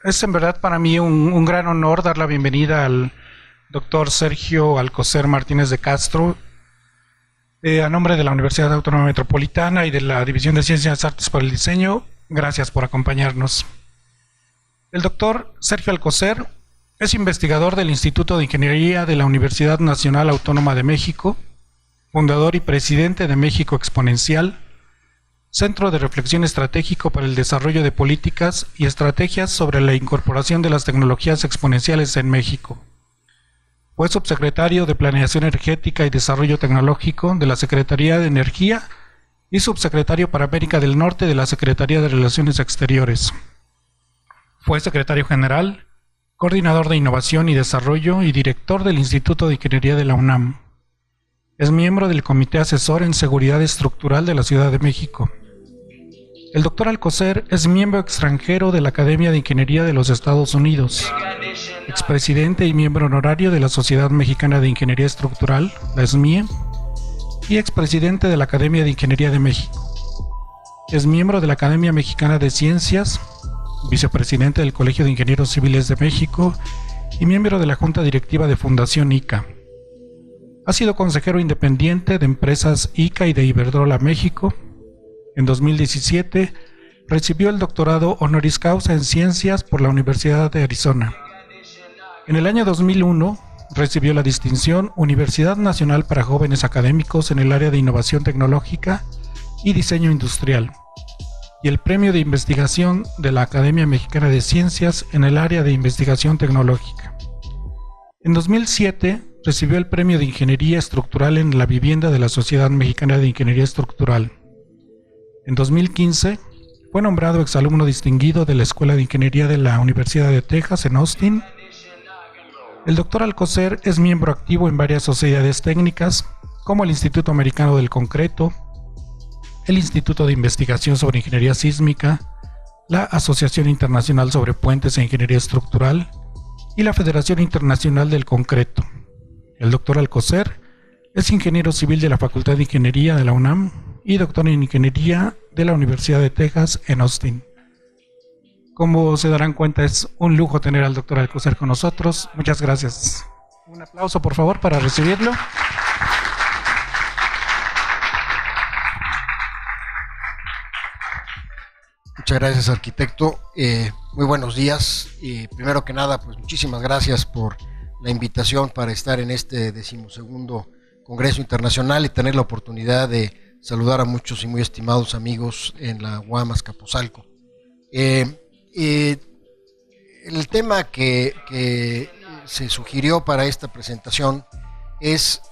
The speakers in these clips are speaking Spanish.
Es en verdad para mí un gran honor dar la bienvenida al doctor Sergio Alcocer Martínez de Castro, a nombre de la Universidad Autónoma Metropolitana y de la División de Ciencias Artes para el Diseño. Gracias por acompañarnos. El doctor Sergio Alcocer es investigador del Instituto de Ingeniería de la Universidad Nacional Autónoma de México, fundador y presidente de México Exponencial, Centro de Reflexión Estratégico para el Desarrollo de Políticas y Estrategias sobre la Incorporación de las Tecnologías Exponenciales en México. Fue subsecretario de Planeación Energética y Desarrollo Tecnológico de la Secretaría de Energía y subsecretario para América del Norte de la Secretaría de Relaciones Exteriores. Fue secretario general, coordinador de Innovación y Desarrollo y director del Instituto de Ingeniería de la UNAM. Es miembro del Comité Asesor en Seguridad Estructural de la Ciudad de México. El doctor Alcocer es miembro extranjero de la Academia de Ingeniería de los Estados Unidos, expresidente y miembro honorario de la Sociedad Mexicana de Ingeniería Estructural, la SMIE, y expresidente de la Academia de Ingeniería de México. Es miembro de la Academia Mexicana de Ciencias, vicepresidente del Colegio de Ingenieros Civiles de México y miembro de la Junta Directiva de Fundación ICA. Ha sido consejero independiente de empresas ICA y de Iberdrola México. En 2017 recibió el doctorado honoris causa en Ciencias por la Universidad de Arizona. En el año 2001 recibió la distinción Universidad Nacional para Jóvenes Académicos en el área de Innovación Tecnológica y Diseño Industrial y el Premio de Investigación de la Academia Mexicana de Ciencias en el área de Investigación Tecnológica. En 2007 recibió el Premio de Ingeniería Estructural en la Vivienda de la Sociedad Mexicana de Ingeniería Estructural. En 2015 fue nombrado exalumno distinguido de la Escuela de Ingeniería de la Universidad de Texas en Austin. El doctor Alcocer es miembro activo en varias sociedades técnicas, como el Instituto Americano del Concreto, el Instituto de Investigación sobre Ingeniería Sísmica, la Asociación Internacional sobre Puentes e Ingeniería Estructural y la Federación Internacional del Concreto. El doctor Alcocer es ingeniero civil de la Facultad de Ingeniería de la UNAM y doctor en Ingeniería de la Universidad de Texas en Austin. Como se darán cuenta, es un lujo tener al doctor Alcocer con nosotros. Muchas gracias. Un aplauso, por favor, para recibirlo. Muchas gracias, arquitecto. Muy buenos días. Primero que nada, pues muchísimas gracias por la invitación para estar en este 12º Congreso Internacional y tener la oportunidad de saludar a muchos y muy estimados amigos en la UAM Azcapotzalco. El tema que se sugirió para esta presentación es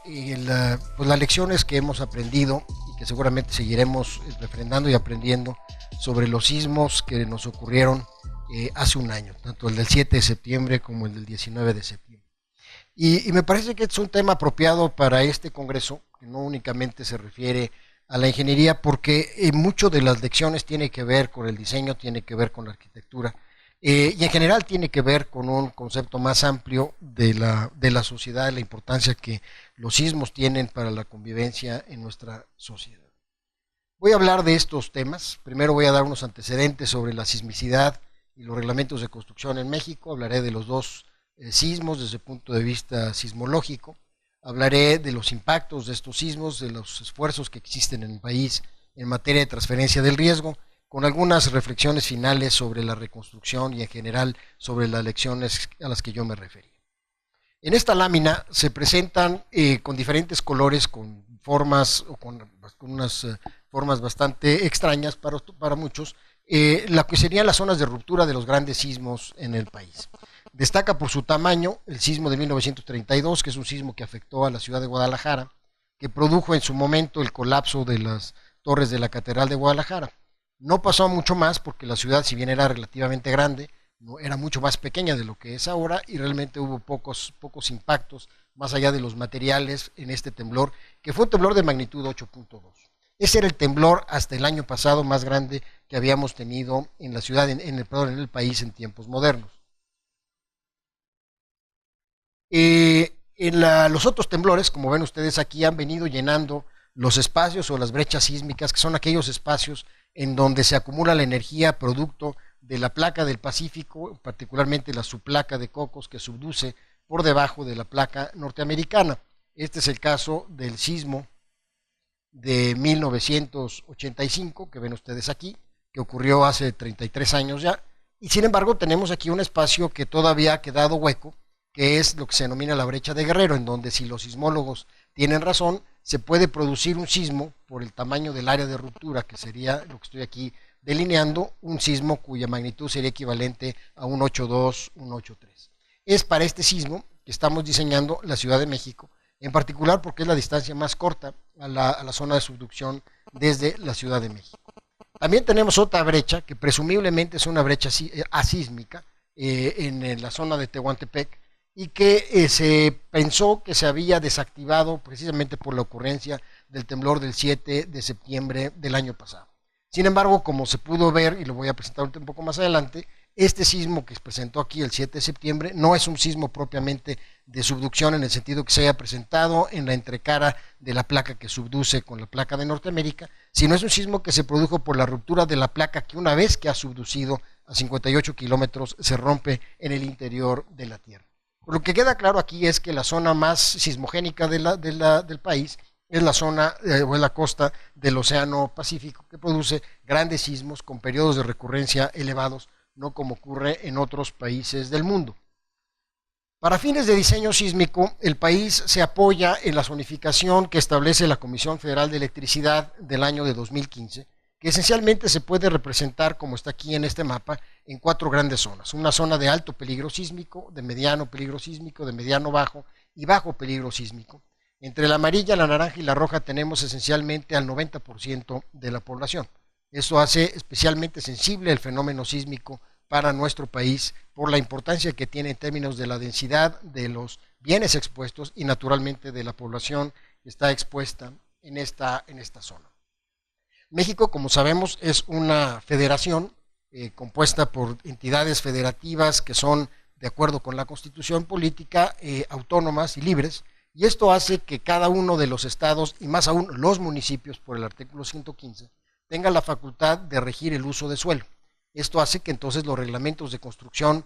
pues las lecciones que hemos aprendido y que seguramente seguiremos refrendando y aprendiendo sobre los sismos que nos ocurrieron hace un año, tanto el del 7 de septiembre como el del 19 de septiembre. Y me parece que es un tema apropiado para este congreso, que no únicamente se refiere a la ingeniería, porque mucho de las lecciones tiene que ver con el diseño, tiene que ver con la arquitectura, y en general tiene que ver con un concepto más amplio de la sociedad, la importancia que los sismos tienen para la convivencia en nuestra sociedad. Voy a hablar de estos temas. Primero voy a dar unos antecedentes sobre la sismicidad y los reglamentos de construcción en México. Hablaré de los dos sismos desde el punto de vista sismológico. Hablaré de los impactos de estos sismos, de los esfuerzos que existen en el país en materia de transferencia del riesgo, con algunas reflexiones finales sobre la reconstrucción y en general sobre las lecciones a las que yo me referí. En esta lámina se presentan con diferentes colores, con formas o con unas formas bastante extrañas para muchos, lo que serían las zonas de ruptura de los grandes sismos en el país. Destaca por su tamaño el sismo de 1932, que es un sismo que afectó a la ciudad de Guadalajara, que produjo en su momento el colapso de las torres de la Catedral de Guadalajara. No pasó mucho más porque la ciudad, si bien era relativamente grande, no era mucho más pequeña de lo que es ahora y realmente hubo pocos impactos más allá de los materiales en este temblor, que fue un temblor de magnitud 8.2. Ese era el temblor hasta el año pasado más grande que habíamos tenido en la ciudad, en el país en tiempos modernos. Los otros temblores, como ven ustedes aquí, han venido llenando los espacios o las brechas sísmicas, que son aquellos espacios en donde se acumula la energía producto de la placa del Pacífico, particularmente la subplaca de Cocos, que subduce por debajo de la placa norteamericana. Este es el caso del sismo de 1985, que ven ustedes aquí, que ocurrió hace 33 años ya, y sin embargo tenemos aquí un espacio que todavía ha quedado hueco, que es lo que se denomina la brecha de Guerrero, en donde, si los sismólogos tienen razón, se puede producir un sismo por el tamaño del área de ruptura, que sería lo que estoy aquí delineando, un sismo cuya magnitud sería equivalente a un 8.2, un 8.3. Es para este sismo que estamos diseñando la Ciudad de México, en particular porque es la distancia más corta a la zona de subducción desde la Ciudad de México. También tenemos otra brecha, que presumiblemente es una brecha asísmica, en la zona de Tehuantepec, y que se pensó que se había desactivado precisamente por la ocurrencia del temblor del 7 de septiembre del año pasado. Sin embargo, como se pudo ver, y lo voy a presentar un poco más adelante, este sismo que se presentó aquí el 7 de septiembre no es un sismo propiamente de subducción, en el sentido que se haya presentado en la entrecara de la placa que subduce con la placa de Norteamérica, sino es un sismo que se produjo por la ruptura de la placa, que una vez que ha subducido a 58 kilómetros se rompe en el interior de la Tierra. Lo que queda claro aquí es que la zona más sismogénica del país es la zona o es la costa del Océano Pacífico, que produce grandes sismos con periodos de recurrencia elevados, no como ocurre en otros países del mundo. Para fines de diseño sísmico, el país se apoya en la zonificación que establece la Comisión Federal de Electricidad del año de 2015, que esencialmente se puede representar, como está aquí en este mapa, en 4 grandes zonas. Una zona de alto peligro sísmico, de mediano peligro sísmico, de mediano bajo y bajo peligro sísmico. Entre la amarilla, la naranja y la roja tenemos esencialmente al 90% de la población. Eso hace especialmente sensible el fenómeno sísmico para nuestro país por la importancia que tiene en términos de la densidad de los bienes expuestos y naturalmente de la población que está expuesta en esta zona. México, como sabemos, es una federación compuesta por entidades federativas que son, de acuerdo con la Constitución política, autónomas y libres, y esto hace que cada uno de los estados, y más aún los municipios, por el artículo 115, tenga la facultad de regir el uso de suelo. Esto hace que entonces los reglamentos de construcción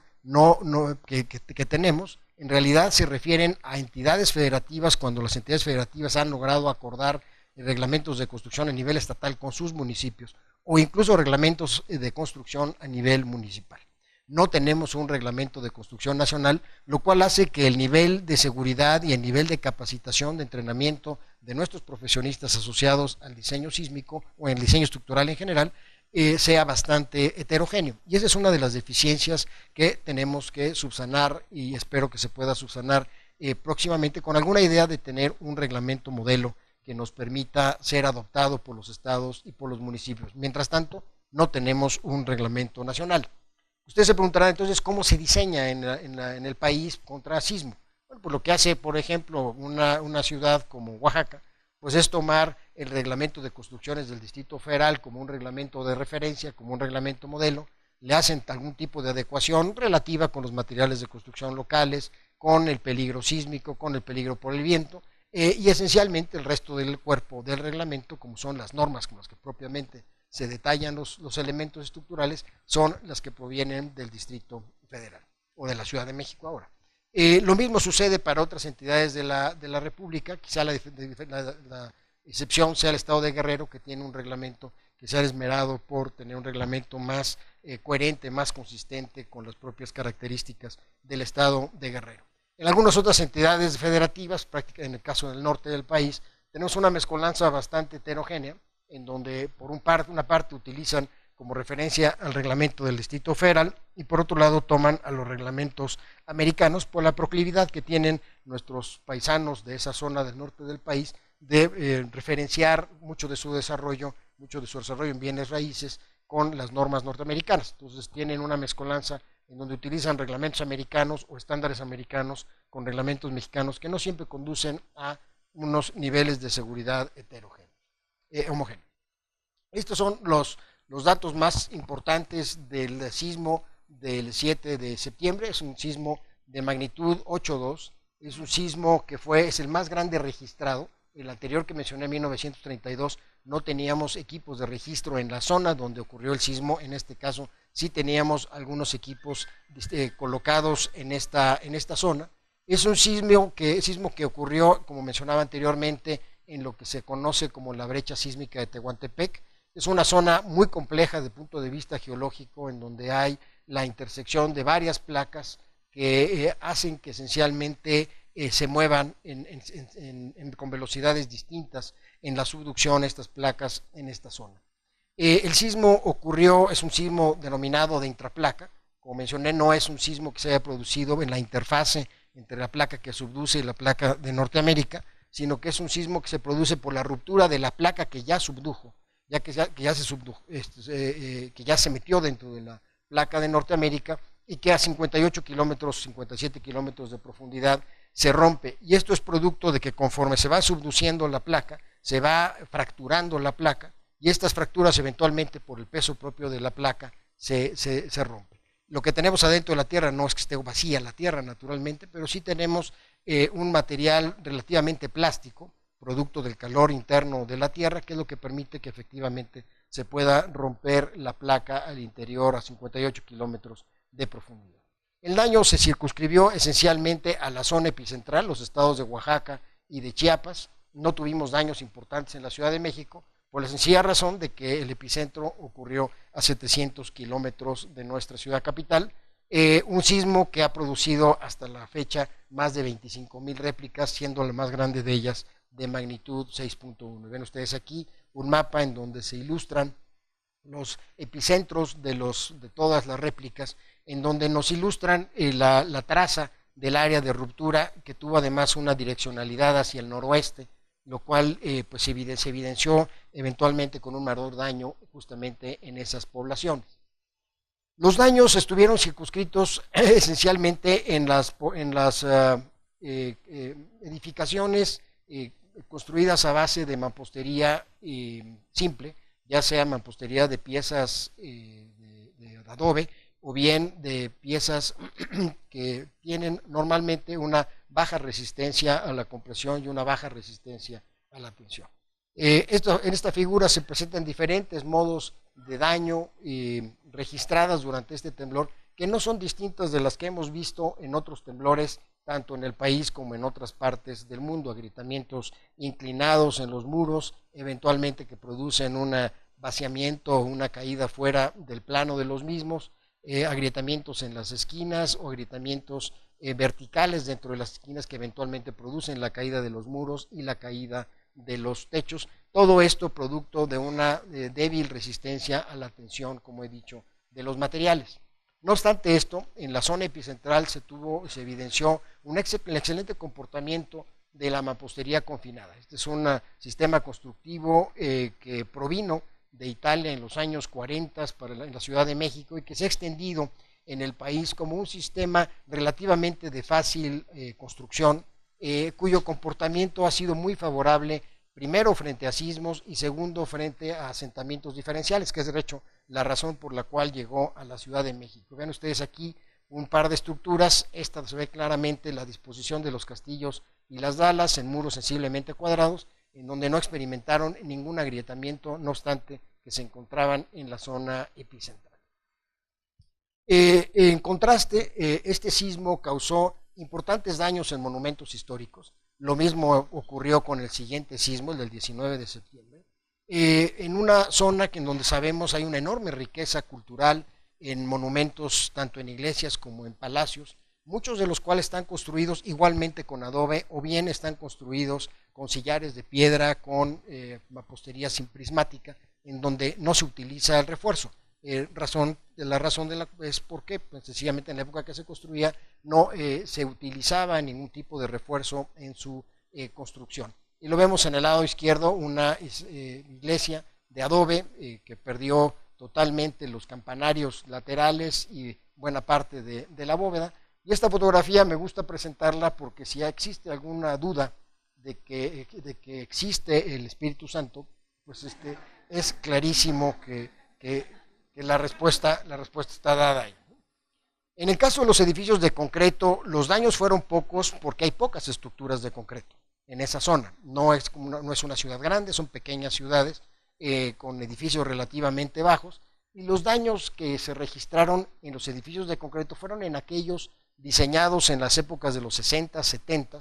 que tenemos, en realidad se refieren a entidades federativas, cuando las entidades federativas han logrado acordar reglamentos de construcción a nivel estatal con sus municipios, o incluso reglamentos de construcción a nivel municipal. No tenemos un reglamento de construcción nacional, lo cual hace que el nivel de seguridad y el nivel de capacitación, de entrenamiento de nuestros profesionistas asociados al diseño sísmico o en el diseño estructural en general sea bastante heterogéneo. Y esa es una de las deficiencias que tenemos que subsanar, y espero que se pueda subsanar próximamente, con alguna idea de tener un reglamento modelo que nos permita ser adoptado por los estados y por los municipios. Mientras tanto, no tenemos un reglamento nacional. Ustedes se preguntarán entonces cómo se diseña en el país contra sismo. Bueno, pues lo que hace, por ejemplo, una ciudad como Oaxaca, pues es tomar el reglamento de construcciones del Distrito Federal como un reglamento de referencia, como un reglamento modelo, le hacen algún tipo de adecuación relativa con los materiales de construcción locales, con el peligro sísmico, con el peligro por el viento, y esencialmente el resto del cuerpo del reglamento, como son las normas con las que propiamente se detallan los elementos estructurales, son las que provienen del Distrito Federal o de la Ciudad de México ahora. Lo mismo sucede para otras entidades de la República, quizá la excepción sea el Estado de Guerrero, que tiene un reglamento que se ha esmerado por tener un reglamento más coherente, más consistente con las propias características del Estado de Guerrero. En algunas otras entidades federativas, prácticamente en el caso del norte del país, tenemos una mezcolanza bastante heterogénea, en donde por una parte utilizan como referencia al reglamento del Distrito Federal y por otro lado toman a los reglamentos americanos por la proclividad que tienen nuestros paisanos de esa zona del norte del país de referenciar mucho de su desarrollo en bienes raíces con las normas norteamericanas. Entonces tienen una mezcolanza en donde utilizan reglamentos americanos o estándares americanos con reglamentos mexicanos que no siempre conducen a unos niveles de seguridad heterogéneos. homogéneo. Estos son los datos más importantes del sismo del 7 de septiembre. Es un sismo de magnitud 8.2. Es un sismo que es el más grande registrado. El anterior que mencioné, en 1932, no teníamos equipos de registro en la zona donde ocurrió el sismo. En este caso sí teníamos algunos equipos colocados en esta zona. Es un sismo que ocurrió, como mencionaba anteriormente, en lo que se conoce como la brecha sísmica de Tehuantepec. Es una zona muy compleja desde el punto de vista geológico, en donde hay la intersección de varias placas que hacen que esencialmente se muevan con velocidades distintas en la subducción estas placas en esta zona. El sismo es un sismo denominado de intraplaca. Como mencioné, no es un sismo que se haya producido en la interfase entre la placa que subduce y la placa de Norteamérica, sino que es un sismo que se produce por la ruptura de la placa que ya subdujo, que ya se metió dentro de la placa de Norteamérica y que a 57 kilómetros de profundidad se rompe. Y esto es producto de que conforme se va subduciendo la placa, se va fracturando la placa, y estas fracturas eventualmente por el peso propio de la placa se rompen. Lo que tenemos adentro de la Tierra no es que esté vacía la Tierra naturalmente, pero sí tenemos un material relativamente plástico, producto del calor interno de la Tierra, que es lo que permite que efectivamente se pueda romper la placa al interior a 58 kilómetros de profundidad. El daño se circunscribió esencialmente a la zona epicentral, los estados de Oaxaca y de Chiapas. No tuvimos daños importantes en la Ciudad de México, por la sencilla razón de que el epicentro ocurrió a 700 kilómetros de nuestra ciudad capital. Un sismo que ha producido hasta la fecha más de 25,000 réplicas, siendo la más grande de ellas de magnitud 6.1. Ven ustedes aquí un mapa en donde se ilustran los epicentros de todas las réplicas, en donde nos ilustran la traza del área de ruptura, que tuvo además una direccionalidad hacia el noroeste, lo cual pues se evidenció eventualmente con un mayor daño justamente en esas poblaciones. Los daños estuvieron circunscritos esencialmente en las edificaciones construidas a base de mampostería simple, ya sea mampostería de piezas de adobe o bien de piezas que tienen normalmente una baja resistencia a la compresión y una baja resistencia a la tensión. En esta figura se presentan diferentes modos de daño registradas durante este temblor, que no son distintas de las que hemos visto en otros temblores, tanto en el país como en otras partes del mundo. Agrietamientos inclinados en los muros, eventualmente que producen un vaciamiento o una caída fuera del plano de los mismos, agrietamientos en las esquinas o agrietamientos verticales dentro de las esquinas que eventualmente producen la caída de los muros y la caída de los techos. Todo esto producto de una débil resistencia a la tensión, como he dicho, de los materiales. No obstante esto, en la zona epicentral se evidenció el excelente comportamiento de la mampostería confinada. Este es un sistema constructivo que provino de Italia en los años 40 en la Ciudad de México y que se ha extendido en el país como un sistema relativamente de fácil construcción, cuyo comportamiento ha sido muy favorable, primero frente a sismos y segundo frente a asentamientos diferenciales, que es de hecho la razón por la cual llegó a la Ciudad de México. Vean ustedes aquí un par de estructuras. Esta se ve claramente la disposición de los castillos y las dalas en muros sensiblemente cuadrados, en donde no experimentaron ningún agrietamiento, no obstante que se encontraban en la zona epicentral. En contraste, este sismo causó importantes daños en monumentos históricos. Lo mismo ocurrió con el siguiente sismo, el del 19 de septiembre, en una zona en donde sabemos hay una enorme riqueza cultural en monumentos, tanto en iglesias como en palacios, muchos de los cuales están construidos igualmente con adobe o bien están construidos con sillares de piedra, con mampostería sin prismática, en donde no se utiliza el refuerzo. La razón es porque pues, sencillamente en la época que se construía no se utilizaba ningún tipo de refuerzo en su construcción. Y lo vemos en el lado izquierdo, una iglesia de adobe que perdió totalmente los campanarios laterales y buena parte de la bóveda. Y esta fotografía me gusta presentarla porque si existe alguna duda de que existe el Espíritu Santo, pues es clarísimo que la respuesta está dada ahí. En el caso de los edificios de concreto, los daños fueron pocos porque hay pocas estructuras de concreto en esa zona. No es una ciudad grande, son pequeñas ciudades con edificios relativamente bajos, y los daños que se registraron en los edificios de concreto fueron en aquellos diseñados en las épocas de los 60, 70,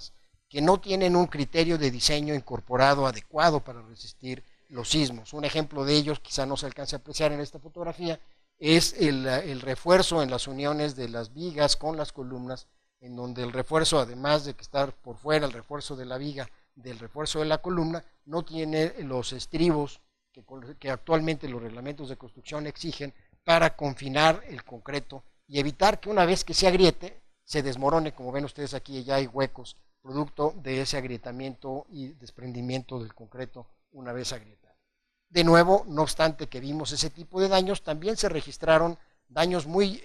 que no tienen un criterio de diseño incorporado adecuado para resistir los sismos. Un ejemplo de ellos, quizá no se alcance a apreciar en esta fotografía, es el refuerzo en las uniones de las vigas con las columnas, en donde el refuerzo, además de que estar por fuera, el refuerzo de la viga del refuerzo de la columna, no tiene los estribos que actualmente los reglamentos de construcción exigen para confinar el concreto y evitar que una vez que se agriete, se desmorone. Como ven ustedes aquí, ya hay huecos producto de ese agrietamiento y desprendimiento del concreto una vez agrietado. De nuevo, no obstante que vimos ese tipo de daños, también se registraron daños muy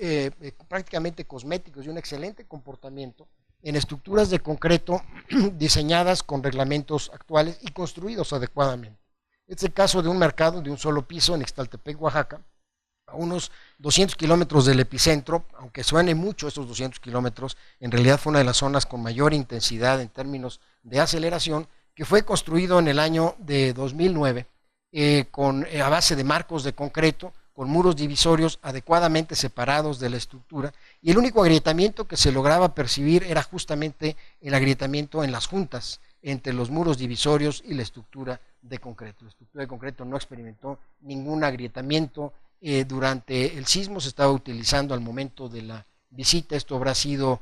prácticamente cosméticos y un excelente comportamiento en estructuras de concreto diseñadas con reglamentos actuales y construidos adecuadamente. Este es el caso de un mercado de un solo piso en Ixtaltepec, Oaxaca, a unos 200 kilómetros del epicentro. Aunque suene mucho estos 200 kilómetros, en realidad fue una de las zonas con mayor intensidad en términos de aceleración, que fue construido en el año de 2009 a base de marcos de concreto, con muros divisorios adecuadamente separados de la estructura, y el único agrietamiento que se lograba percibir era justamente el agrietamiento en las juntas entre los muros divisorios y la estructura de concreto. La estructura de concreto no experimentó ningún agrietamiento durante el sismo. Se estaba utilizando al momento de la visita, esto habrá sido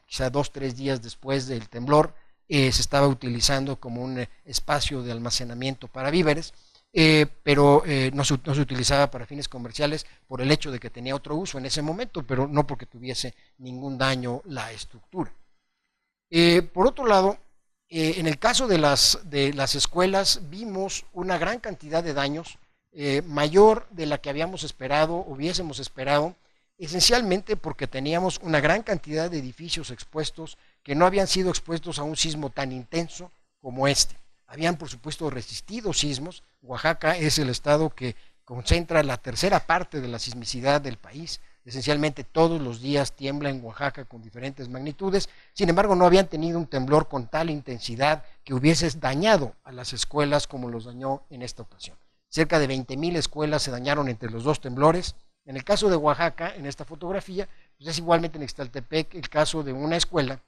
quizá 2 o 3 días después del temblor, se estaba utilizando como un espacio de almacenamiento para víveres, pero no se utilizaba para fines comerciales por el hecho de que tenía otro uso en ese momento, pero no porque tuviese ningún daño la estructura. Por otro lado, en el caso de las escuelas vimos una gran cantidad de daños, mayor de la que hubiésemos esperado, esencialmente porque teníamos una gran cantidad de edificios expuestos que no habían sido expuestos a un sismo tan intenso como este. Habían, por supuesto, resistido sismos. Oaxaca es el estado que concentra la tercera parte de la sismicidad del país. Esencialmente todos los días tiembla en Oaxaca con diferentes magnitudes. Sin embargo, no habían tenido un temblor con tal intensidad que hubiese dañado a las escuelas como los dañó en esta ocasión. Cerca de 20,000 escuelas se dañaron entre los dos temblores. En el caso de Oaxaca, en esta fotografía, pues es igualmente en Ixtaltepec el caso de una escuela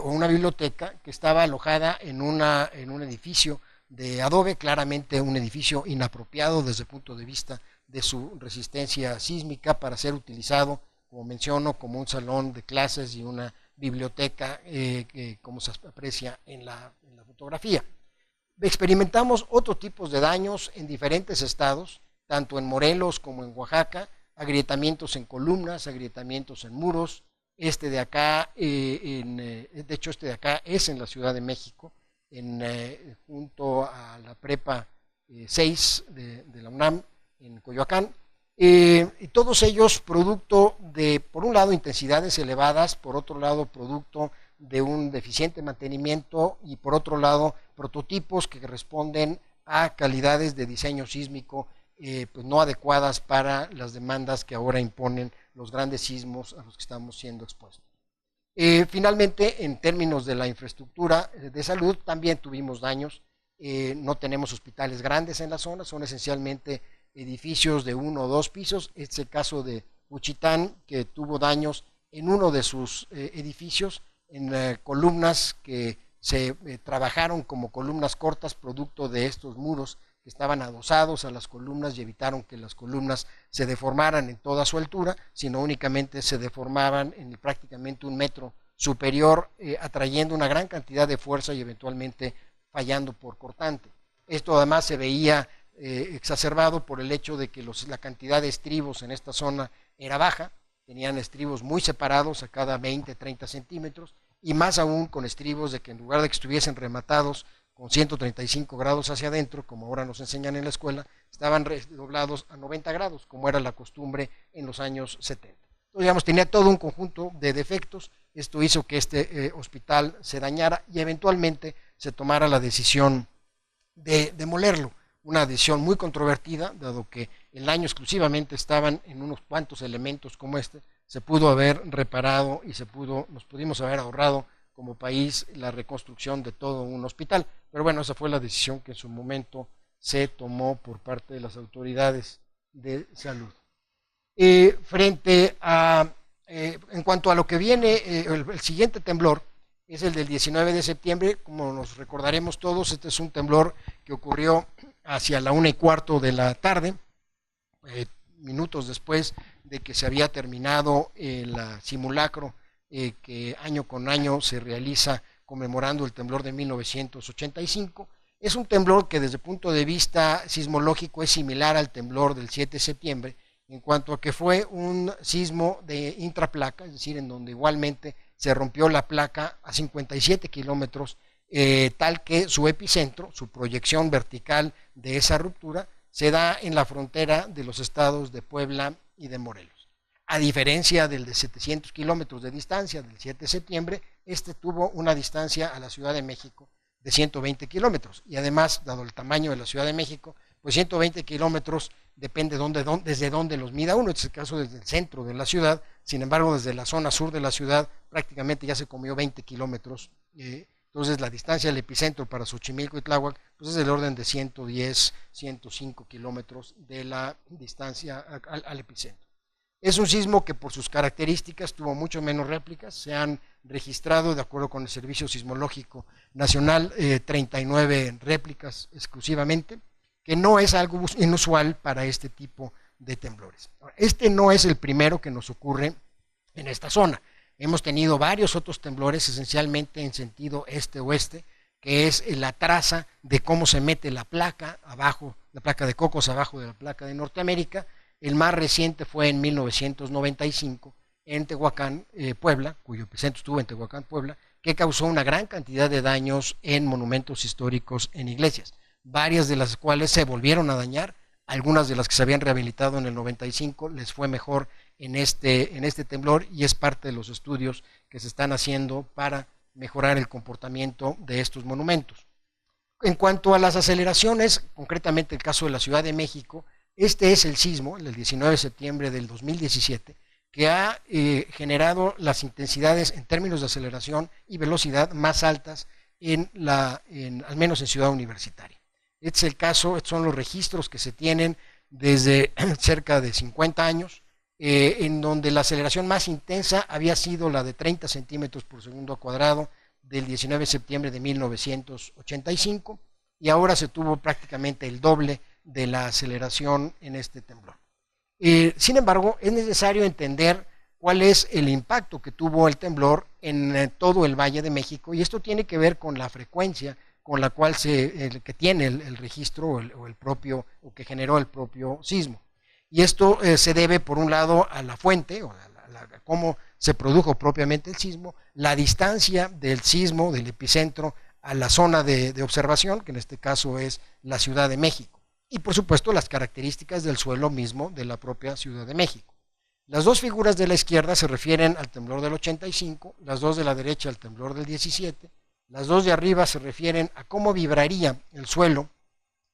o una biblioteca que estaba alojada en un edificio de adobe, claramente un edificio inapropiado desde el punto de vista de su resistencia sísmica para ser utilizado, como menciono, como un salón de clases y una biblioteca, como se aprecia en la fotografía. Experimentamos otros tipos de daños en diferentes estados, tanto en Morelos como en Oaxaca, agrietamientos en columnas, agrietamientos en muros. Este de acá es en la Ciudad de México, junto a la prepa 6 de la UNAM, en Coyoacán, y todos ellos producto de, por un lado, intensidades elevadas, por otro lado, producto de un deficiente mantenimiento, y por otro lado, prototipos que responden a calidades de diseño sísmico pues no adecuadas para las demandas que ahora imponen los grandes sismos a los que estamos siendo expuestos. Finalmente, en términos de la infraestructura de salud, también tuvimos daños. No tenemos hospitales grandes en la zona, son esencialmente edificios de 1 o 2 pisos. Este es el caso de Juchitán, que tuvo daños en uno de sus edificios, en columnas que se trabajaron como columnas cortas, producto de estos muros que estaban adosados a las columnas y evitaron que las columnas se deformaran en toda su altura, sino únicamente se deformaban en prácticamente 1 metro superior, atrayendo una gran cantidad de fuerza y eventualmente fallando por cortante. Esto además se veía exacerbado por el hecho de que la cantidad de estribos en esta zona era baja. Tenían estribos muy separados a cada 20-30 centímetros, y más aún con estribos de que en lugar de que estuviesen rematados con 135 grados hacia adentro, como ahora nos enseñan en la escuela, estaban doblados a 90 grados, como era la costumbre en los años 70. Entonces, digamos, tenía todo un conjunto de defectos. Esto hizo que este hospital se dañara y eventualmente se tomara la decisión de demolerlo. Una decisión muy controvertida, dado que el daño exclusivamente estaban en unos cuantos elementos como este, se pudo haber reparado y nos pudimos haber ahorrado como país la reconstrucción de todo un hospital. Pero bueno, esa fue la decisión que en su momento se tomó por parte de las autoridades de salud. En cuanto a lo que viene, el siguiente temblor es el del 19 de septiembre, como nos recordaremos todos. Este es un temblor que ocurrió hacia la 1:15 de la tarde, minutos después de que se había terminado el simulacro que año con año se realiza conmemorando el temblor de 1985. Es un temblor que desde el punto de vista sismológico es similar al temblor del 7 de septiembre, en cuanto a que fue un sismo de intraplaca, es decir, en donde igualmente se rompió la placa a 57 kilómetros, tal que su epicentro, su proyección vertical de esa ruptura, se da en la frontera de los estados de Puebla y de Morelos. A diferencia del de 700 kilómetros de distancia del 7 de septiembre, este tuvo una distancia a la Ciudad de México de 120 kilómetros. Y además, dado el tamaño de la Ciudad de México, pues 120 kilómetros depende desde dónde los mida uno. En este caso, desde el centro de la ciudad. Sin embargo, desde la zona sur de la ciudad, prácticamente ya se comió 20 kilómetros. Entonces, la distancia del epicentro para Xochimilco y Tláhuac pues es del orden de 110, 105 kilómetros de la distancia al epicentro. Es un sismo que por sus características tuvo mucho menos réplicas. Se han registrado, de acuerdo con el Servicio Sismológico Nacional, 39 réplicas exclusivamente, que no es algo inusual para este tipo de temblores. Este no es el primero que nos ocurre en esta zona. Hemos tenido varios otros temblores, esencialmente en sentido este-oeste, que es la traza de cómo se mete la placa abajo, la placa de Cocos abajo de la placa de Norteamérica. El más reciente fue en 1995 en Tehuacán, Puebla, cuyo epicentro estuvo en Tehuacán, Puebla, que causó una gran cantidad de daños en monumentos históricos, en iglesias, varias de las cuales se volvieron a dañar. Algunas de las que se habían rehabilitado en el 95 les fue mejor en este temblor, y es parte de los estudios que se están haciendo para mejorar el comportamiento de estos monumentos. En cuanto a las aceleraciones, concretamente el caso de la Ciudad de México, este es el sismo, el 19 de septiembre del 2017, que ha generado las intensidades en términos de aceleración y velocidad más altas al menos en Ciudad Universitaria. Este es el caso, estos son los registros que se tienen desde cerca de 50 años, en donde la aceleración más intensa había sido la de 30 centímetros por segundo cuadrado del 19 de septiembre de 1985, y ahora se tuvo prácticamente el doble de la aceleración en este temblor. Sin embargo, es necesario entender cuál es el impacto que tuvo el temblor en todo el Valle de México, y esto tiene que ver con la frecuencia con la cual que tiene el registro o que generó el propio sismo. Y esto se debe, por un lado, a la fuente, o a cómo se produjo propiamente el sismo, la distancia del sismo, del epicentro, a la zona de observación, que en este caso es la Ciudad de México, y por supuesto las características del suelo mismo de la propia Ciudad de México. Las dos figuras de la izquierda se refieren al temblor del 85, las dos de la derecha al temblor del 17, las dos de arriba se refieren a cómo vibraría el suelo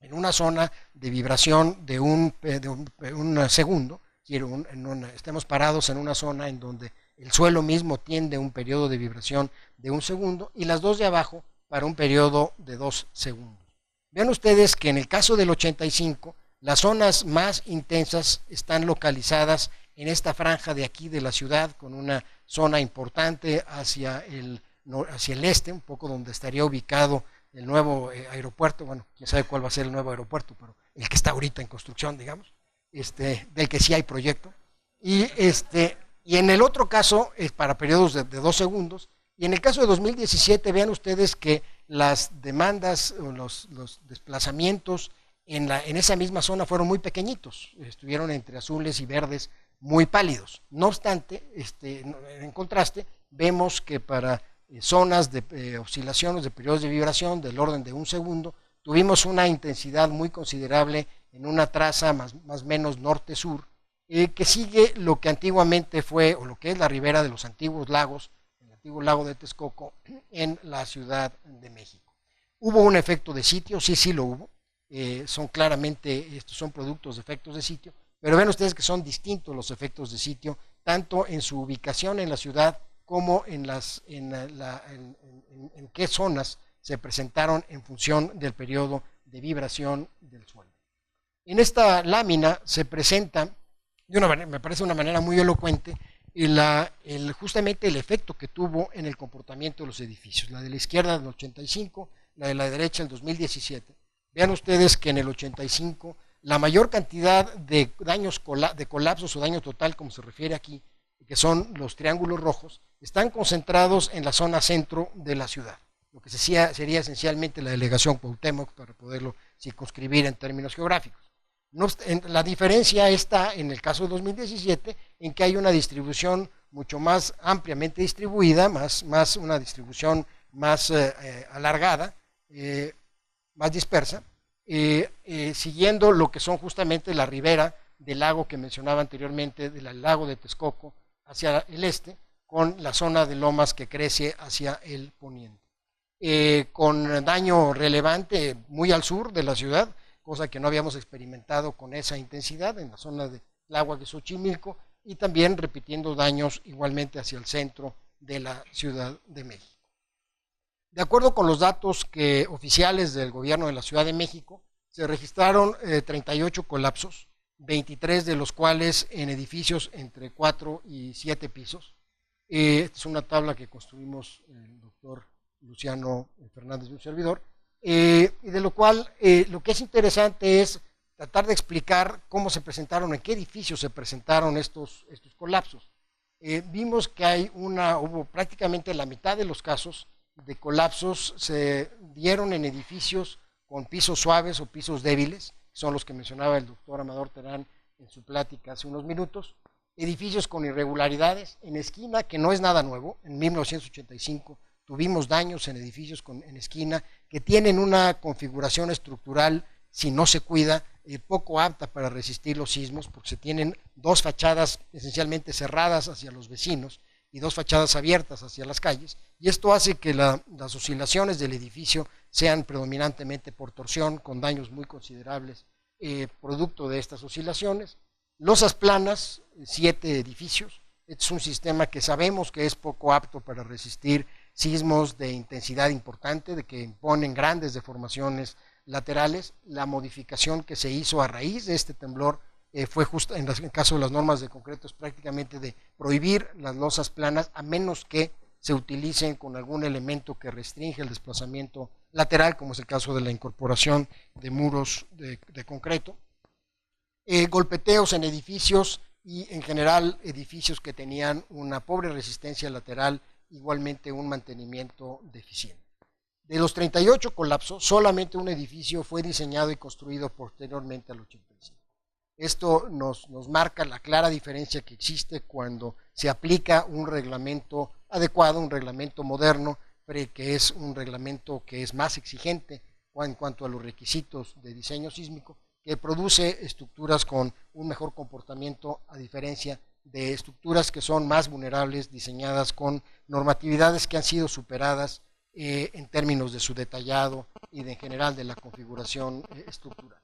en una zona de vibración de un segundo. Estemos parados en una zona en donde el suelo mismo tiene un periodo de vibración de 1 segundo, y las dos de abajo para un periodo de 2 segundos. Vean ustedes que en el caso del 85, las zonas más intensas están localizadas en esta franja de aquí de la ciudad, con una zona importante hacia el este, un poco donde estaría ubicado el nuevo aeropuerto. Bueno, quién sabe cuál va a ser el nuevo aeropuerto, pero el que está ahorita en construcción, digamos, del que sí hay proyecto. Y en el otro caso es para periodos de 2 segundos. Y en el caso de 2017, vean ustedes que las demandas o los desplazamientos en esa misma zona fueron muy pequeñitos, estuvieron entre azules y verdes muy pálidos. No obstante, en contraste, vemos que para zonas de oscilaciones, de periodos de vibración del orden de 1 segundo, tuvimos una intensidad muy considerable en una traza más o menos norte-sur, que sigue lo que antiguamente fue, o lo que es la ribera de los antiguos lagos, el antiguo lago de Texcoco, en la Ciudad de México. ¿Hubo un efecto de sitio? Sí, sí lo hubo. Son claramente, estos son productos de efectos de sitio, pero ven ustedes que son distintos los efectos de sitio, tanto en su ubicación en la ciudad como en qué zonas se presentaron en función del periodo de vibración del suelo. En esta lámina se presenta, me parece una manera muy elocuente, justamente el efecto que tuvo en el comportamiento de los edificios. La de la izquierda del 85, la de la derecha del 2017. Vean ustedes que en el 85 la mayor cantidad de daños, de colapsos o daño total, como se refiere aquí, que son los triángulos rojos, están concentrados en la zona centro de la ciudad, lo que sería esencialmente la delegación Cuauhtémoc, para poderlo circunscribir en términos geográficos. La diferencia está en el caso de 2017 en que hay una distribución mucho más ampliamente distribuida, una distribución más alargada, más dispersa, siguiendo lo que son justamente la ribera del lago que mencionaba anteriormente, del lago de Texcoco hacia el este, con la zona de lomas que crece hacia el poniente. Con daño relevante muy al sur de la ciudad, cosa que no habíamos experimentado con esa intensidad en la zona del agua de Xochimilco, y también repitiendo daños igualmente hacia el centro de la Ciudad de México. De acuerdo con los datos oficiales del gobierno de la Ciudad de México, se registraron 38 colapsos, 23 de los cuales en edificios entre 4 y 7 pisos. Esta es una tabla que construimos el doctor Luciano Fernández y un servidor, y de lo cual lo que es interesante es tratar de explicar cómo se presentaron, en qué edificios se presentaron estos colapsos. Vimos que hubo prácticamente la mitad de los casos de colapsos se dieron en edificios con pisos suaves o pisos débiles, son los que mencionaba el doctor Amador Terán en su plática hace unos minutos, edificios con irregularidades en esquina, que no es nada nuevo. En 1985 tuvimos daños en edificios en esquina que tienen una configuración estructural, si no se cuida, poco apta para resistir los sismos, porque se tienen dos fachadas esencialmente cerradas hacia los vecinos y dos fachadas abiertas hacia las calles, y esto hace que las oscilaciones del edificio sean predominantemente por torsión, con daños muy considerables producto de estas oscilaciones. Losas planas, 7 edificios. Este es un sistema que sabemos que es poco apto para resistir sismos de intensidad importante, de que imponen grandes deformaciones laterales. La modificación que se hizo a raíz de este temblor fue justo en el caso de las normas de concreto, es prácticamente de prohibir las losas planas a menos que se utilicen con algún elemento que restringe el desplazamiento lateral, como es el caso de la incorporación de muros de concreto. Golpeteos en edificios y en general edificios que tenían una pobre resistencia lateral, igualmente un mantenimiento deficiente. De los 38 colapsos, solamente un edificio fue diseñado y construido posteriormente al 85. Esto nos marca la clara diferencia que existe cuando se aplica un reglamento adecuado, un reglamento moderno, que es un reglamento que es más exigente en cuanto a los requisitos de diseño sísmico, que produce estructuras con un mejor comportamiento, a diferencia de estructuras que son más vulnerables, diseñadas con normatividades que han sido superadas en términos de su detallado y en general de la configuración estructural.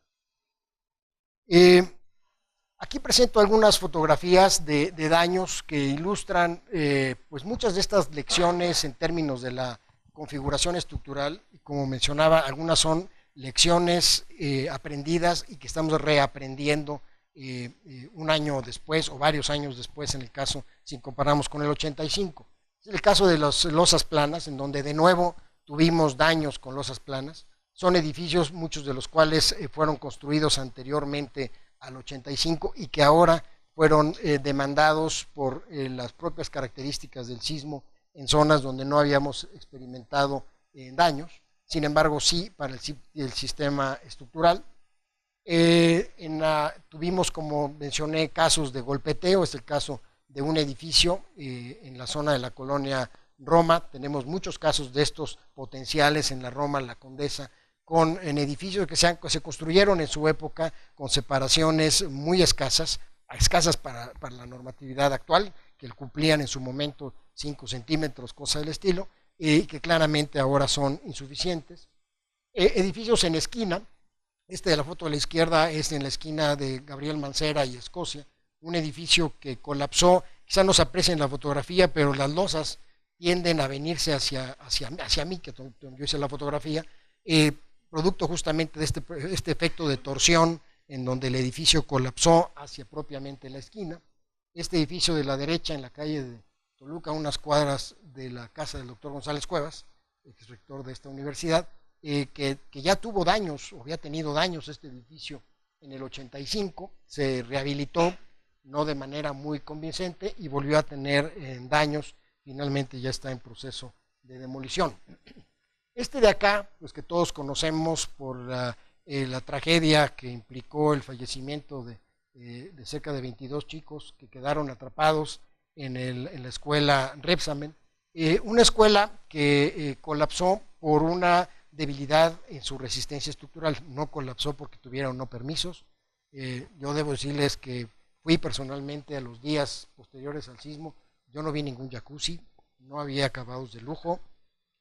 Aquí presento algunas fotografías de daños que ilustran pues muchas de estas lecciones en términos de la configuración estructural, y como mencionaba, algunas son lecciones aprendidas y que estamos reaprendiendo un año después o varios años después, en el caso, si comparamos con el 85. Es el caso de las losas planas, en donde de nuevo tuvimos daños con losas planas. Son edificios, muchos de los cuales fueron construidos anteriormente al 85 y que ahora fueron demandados por las propias características del sismo en zonas donde no habíamos experimentado daños. Sin embargo, sí para el sistema estructural. Tuvimos, como mencioné, casos de golpeteo. Es el caso de un edificio en la zona de la colonia Roma. Tenemos muchos casos de estos potenciales en la Roma, la Condesa, en edificios que se construyeron en su época con separaciones muy escasas para la normatividad actual, que cumplían en su momento 5 centímetros, cosa del estilo, y que claramente ahora son insuficientes. Edificios en esquina. Este de la foto de la izquierda es en la esquina de Gabriel Mancera y Escocia, un edificio que colapsó. Quizá no se aprecia en la fotografía, pero las losas tienden a venirse hacia mí, que yo hice la fotografía, producto justamente de este efecto de torsión en donde el edificio colapsó hacia propiamente la esquina. Este edificio de la derecha en la calle de Toluca, unas cuadras de la casa del doctor González Cuevas, ex rector de esta universidad, que ya tuvo daños, o había tenido daños este edificio en el 85, se rehabilitó, no de manera muy convincente, y volvió a tener daños. Finalmente ya está en proceso de demolición. Este de acá, pues que todos conocemos por la tragedia que implicó el fallecimiento de cerca de 22 chicos que quedaron atrapados en la escuela Repsamen, una escuela que colapsó por una debilidad en su resistencia estructural. No colapsó porque tuviera o no permisos. Yo debo decirles que fui personalmente a los días posteriores al sismo. Yo no vi ningún jacuzzi, no había acabados de lujo.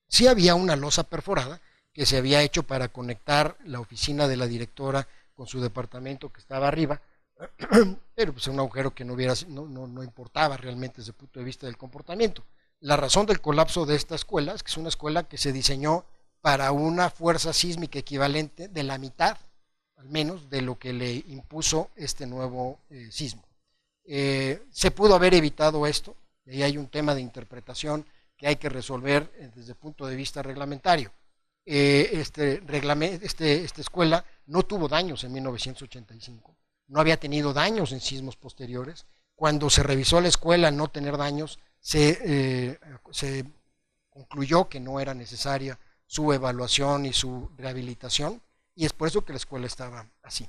Sí había una losa perforada que se había hecho para conectar la oficina de la directora con su departamento que estaba arriba, pero pues un agujero que no importaba realmente desde el punto de vista del comportamiento. La razón del colapso de esta escuela es que es una escuela que se diseñó para una fuerza sísmica equivalente de la mitad, al menos, de lo que le impuso este nuevo sismo. Se pudo haber evitado esto, y ahí hay un tema de interpretación que hay que resolver desde el punto de vista reglamentario. Esta escuela no tuvo daños en 1985, no había tenido daños en sismos posteriores. Cuando se revisó la escuela no tener daños, se concluyó que no era necesaria su evaluación y su rehabilitación, y es por eso que la escuela estaba así.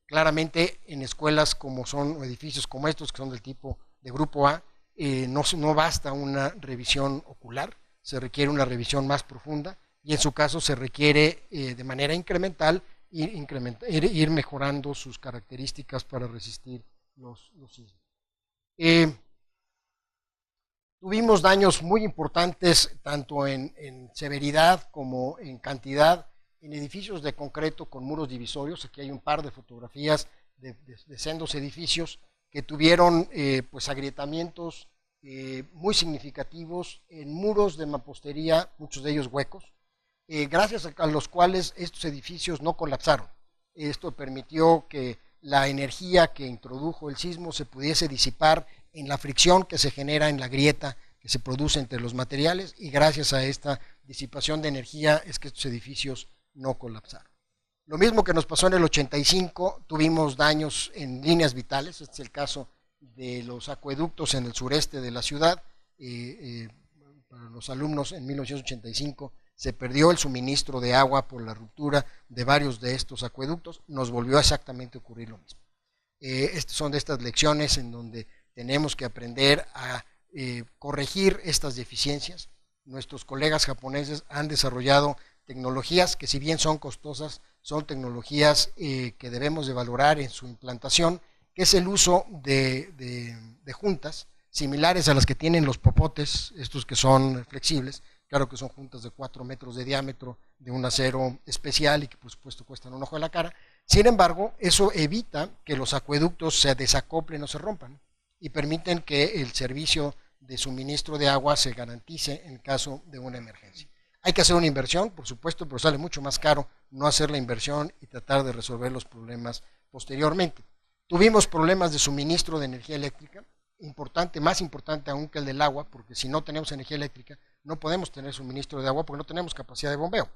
Claramente en escuelas como son, o edificios como estos, que son del tipo de grupo A, no basta una revisión ocular, se requiere una revisión más profunda, y en su caso se requiere de manera incremental ir mejorando sus características para resistir los sismos. Tuvimos daños muy importantes tanto en severidad como en cantidad en edificios de concreto con muros divisorios. Aquí hay un par de fotografías de sendos edificios que tuvieron pues agrietamientos muy significativos en muros de mampostería, muchos de ellos huecos, gracias a los cuales estos edificios no colapsaron. Esto permitió que la energía que introdujo el sismo se pudiese disipar en la fricción que se genera en la grieta que se produce entre los materiales, y gracias a esta disipación de energía es que estos edificios no colapsaron. Lo mismo que nos pasó en el 85, tuvimos daños en líneas vitales. Este es el caso de los acueductos en el sureste de la ciudad. Para los alumnos, en 1985 se perdió el suministro de agua por la ruptura de varios de estos acueductos. Nos volvió exactamente a ocurrir lo mismo. Estas son de estas lecciones en donde tenemos que aprender a corregir estas deficiencias. Nuestros colegas japoneses han desarrollado tecnologías que, si bien son costosas, son tecnologías que debemos de valorar en su implantación, que es el uso de juntas similares a las que tienen los popotes, estos que son flexibles. Claro que son juntas de 4 metros de diámetro, de un acero especial y que por supuesto cuestan un ojo de la cara. Sin embargo, eso evita que los acueductos se desacoplen o se rompan, y permiten que el servicio de suministro de agua se garantice en caso de una emergencia. Hay que hacer una inversión, por supuesto, pero sale mucho más caro no hacer la inversión y tratar de resolver los problemas posteriormente. Tuvimos problemas de suministro de energía eléctrica, más importante aún que el del agua, porque si no tenemos energía eléctrica no podemos tener suministro de agua porque no tenemos capacidad de bombeo.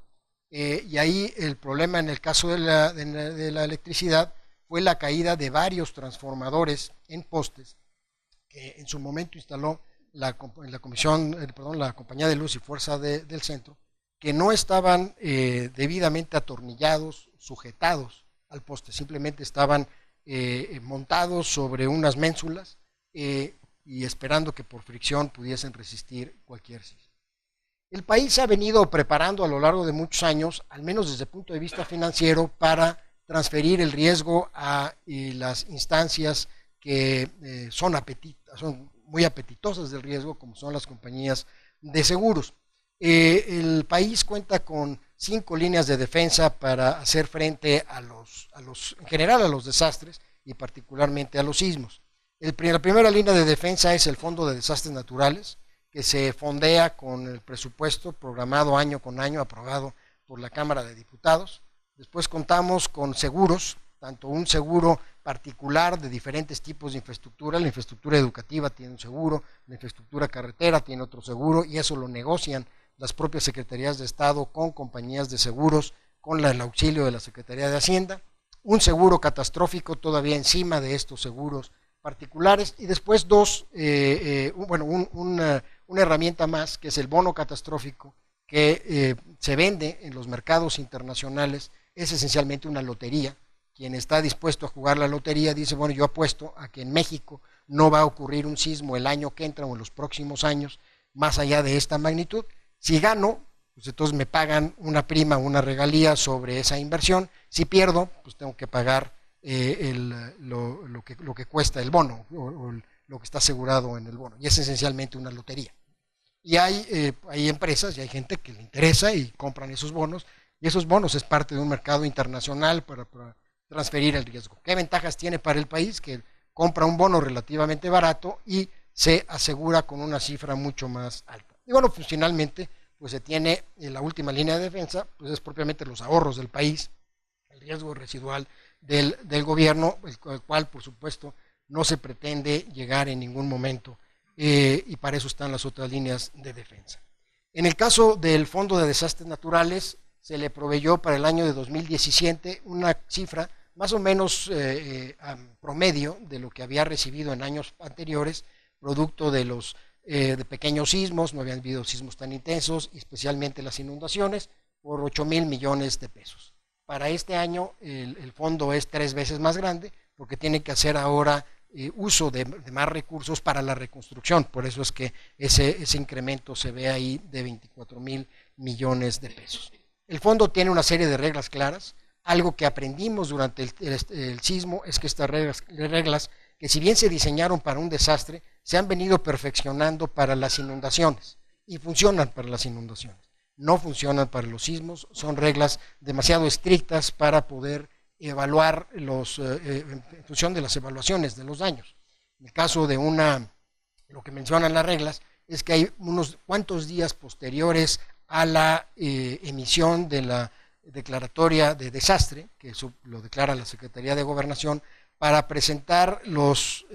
Y ahí el problema en el caso de la electricidad fue la caída de varios transformadores en postes que en su momento instaló la Compañía de Luz y Fuerza del Centro, que no estaban debidamente atornillados, sujetados al poste, simplemente estaban montados sobre unas ménsulas y esperando que por fricción pudiesen resistir cualquier sismo. El país se ha venido preparando a lo largo de muchos años, al menos desde el punto de vista financiero, para transferir el riesgo a las instancias que son muy apetitosas del riesgo, como son las compañías de seguros. El país cuenta con 5 líneas de defensa para hacer frente en general a los desastres y particularmente a los sismos. La primera línea de defensa es el Fondo de Desastres Naturales, que se fondea con el presupuesto programado año con año, aprobado por la Cámara de Diputados. Después contamos con seguros, tanto un seguro particular de diferentes tipos de infraestructura. La infraestructura educativa tiene un seguro, la infraestructura carretera tiene otro seguro, y eso lo negocian las propias secretarías de Estado con compañías de seguros, con el auxilio de la Secretaría de Hacienda. Un seguro catastrófico todavía encima de estos seguros particulares, y después una herramienta más, que es el bono catastrófico, que se vende en los mercados internacionales. Es esencialmente una lotería. Quien está dispuesto a jugar la lotería dice, bueno, yo apuesto a que en México no va a ocurrir un sismo el año que entra o en los próximos años más allá de esta magnitud. Si gano, pues entonces me pagan una prima, una regalía sobre esa inversión. Si pierdo, pues tengo que pagar lo que cuesta el bono, o lo que está asegurado en el bono, y es esencialmente una lotería. Y hay empresas y hay gente que le interesa y compran esos bonos, y esos bonos es parte de un mercado internacional para transferir el riesgo. ¿Qué ventajas tiene para el país? Que compra un bono relativamente barato y se asegura con una cifra mucho más alta. Y bueno, pues finalmente, pues se tiene la última línea de defensa, pues es propiamente los ahorros del país, el riesgo residual del gobierno, el cual por supuesto no se pretende llegar en ningún momento, y para eso están las otras líneas de defensa. En el caso del Fondo de Desastres Naturales, se le proveyó para el año de 2017 una cifra más o menos promedio de lo que había recibido en años anteriores, producto de los de pequeños sismos. No habían habido sismos tan intensos, especialmente las inundaciones, por 8,000 millones de pesos. Para este año el fondo es 3 veces más grande, porque tiene que hacer ahora uso de más recursos para la reconstrucción. Por eso es que ese incremento se ve ahí de 24,000 millones de pesos. El fondo tiene una serie de reglas claras. Algo que aprendimos durante el sismo es que estas reglas, que si bien se diseñaron para un desastre, se han venido perfeccionando para las inundaciones, y funcionan para las inundaciones. No funcionan para los sismos. Son reglas demasiado estrictas para poder evaluar en función de las evaluaciones de los daños. En el caso de lo que mencionan las reglas es que hay unos cuantos días posteriores a la emisión de la declaratoria de desastre, que eso lo declara la Secretaría de Gobernación, para presentar los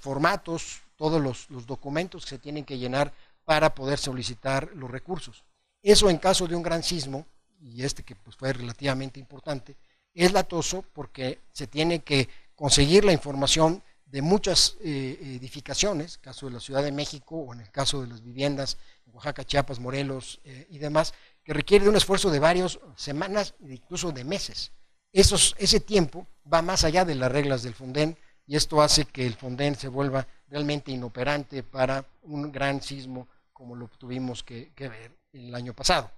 formatos, todos los documentos que se tienen que llenar para poder solicitar los recursos. Eso, en caso de un gran sismo, y que pues fue relativamente importante, es latoso, porque se tiene que conseguir la información de muchas edificaciones, caso de la Ciudad de México, o en el caso de las viviendas en Oaxaca, Chiapas, Morelos y demás, que requiere de un esfuerzo de varias semanas e incluso de meses. Ese tiempo va más allá de las reglas del Fonden, y esto hace que el Fonden se vuelva realmente inoperante para un gran sismo como lo tuvimos que ver el año pasado.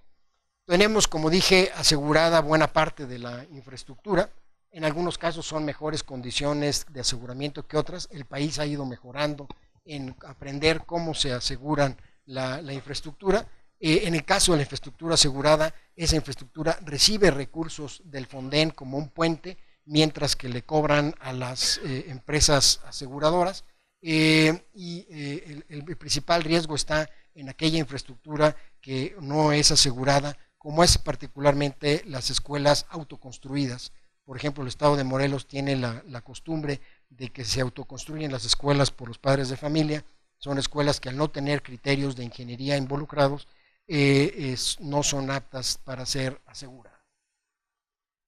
Tenemos, como dije, asegurada buena parte de la infraestructura. En algunos casos son mejores condiciones de aseguramiento que otras. El país ha ido mejorando en aprender cómo se aseguran la infraestructura. En el caso de la infraestructura asegurada, esa infraestructura recibe recursos del Fonden como un puente, mientras que le cobran a las empresas aseguradoras. El principal riesgo está en aquella infraestructura que no es asegurada, como es particularmente las escuelas autoconstruidas. Por ejemplo, el estado de Morelos tiene la costumbre de que se autoconstruyen las escuelas por los padres de familia. Son escuelas que, al no tener criterios de ingeniería involucrados, no son aptas para ser aseguradas.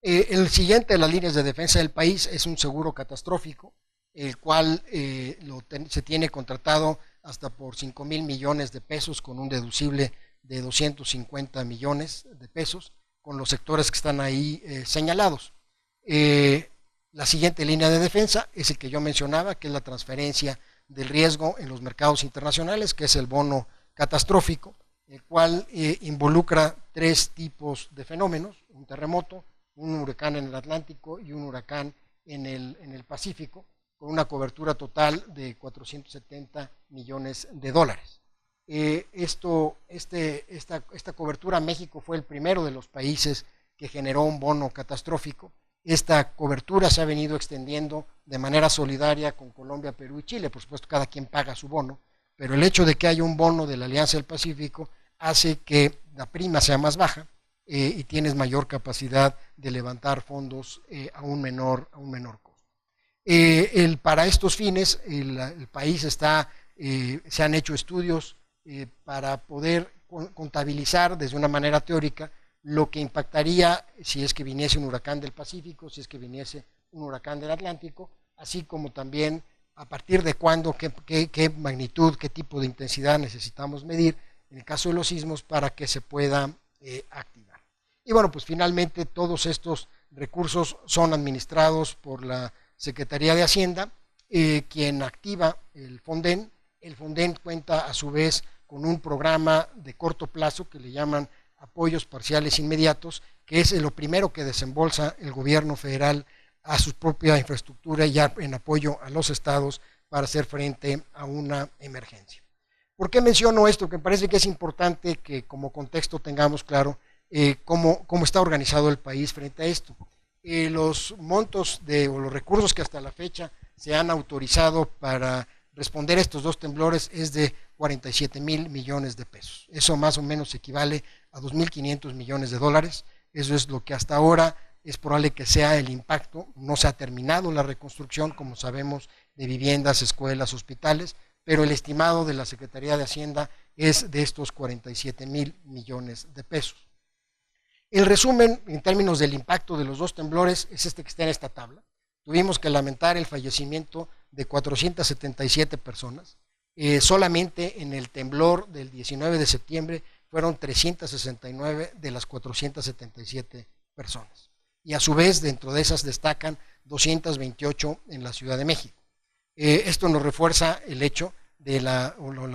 El siguiente de las líneas de defensa del país es un seguro catastrófico, el cual se tiene contratado hasta por 5,000 millones de pesos, con un deducible de 250 millones de pesos, con los sectores que están ahí señalados. La siguiente línea de defensa es el que yo mencionaba, que es la transferencia del riesgo en los mercados internacionales, que es el bono catastrófico, el cual involucra 3 tipos de fenómenos: un terremoto, un huracán en el Atlántico y un huracán en el Pacífico, con una cobertura total de 470 millones de dólares. Esta cobertura, México fue el primero de los países que generó un bono catastrófico. Esta cobertura se ha venido extendiendo de manera solidaria con Colombia, Perú y Chile. Por supuesto, cada quien paga su bono, pero el hecho de que haya un bono de la Alianza del Pacífico hace que la prima sea más baja y tienes mayor capacidad de levantar fondos a un menor costo. Para estos fines, el país se han hecho estudios para poder contabilizar desde una manera teórica lo que impactaría si es que viniese un huracán del Pacífico, si es que viniese un huracán del Atlántico, así como también a partir de cuándo, qué magnitud, qué tipo de intensidad necesitamos medir en el caso de los sismos para que se pueda activar. Y bueno, pues finalmente todos estos recursos son administrados por la Secretaría de Hacienda, quien activa el Fonden. El Fonden cuenta a su vez con un programa de corto plazo que le llaman apoyos parciales inmediatos, que es lo primero que desembolsa el gobierno federal a su propia infraestructura y en apoyo a los estados para hacer frente a una emergencia. ¿Por qué menciono esto? Que me parece que es importante que como contexto tengamos claro cómo está organizado el país frente a esto. Los montos o los recursos que hasta la fecha se han autorizado para responder a estos dos temblores es de 47,000 millones de pesos. Eso más o menos equivale a 2.500 millones de dólares. Eso es lo que hasta ahora es probable que sea el impacto. No se ha terminado la reconstrucción, como sabemos, de viviendas, escuelas, hospitales, pero el estimado de la Secretaría de Hacienda es de estos 47,000 millones de pesos. El resumen en términos del impacto de los dos temblores es este que está en esta tabla. Tuvimos que lamentar el fallecimiento de 477 personas. Solamente en el temblor del 19 de septiembre fueron 369 de las 477 personas. Y a su vez, dentro de esas destacan 228 en la Ciudad de México. Esto nos refuerza el hecho de la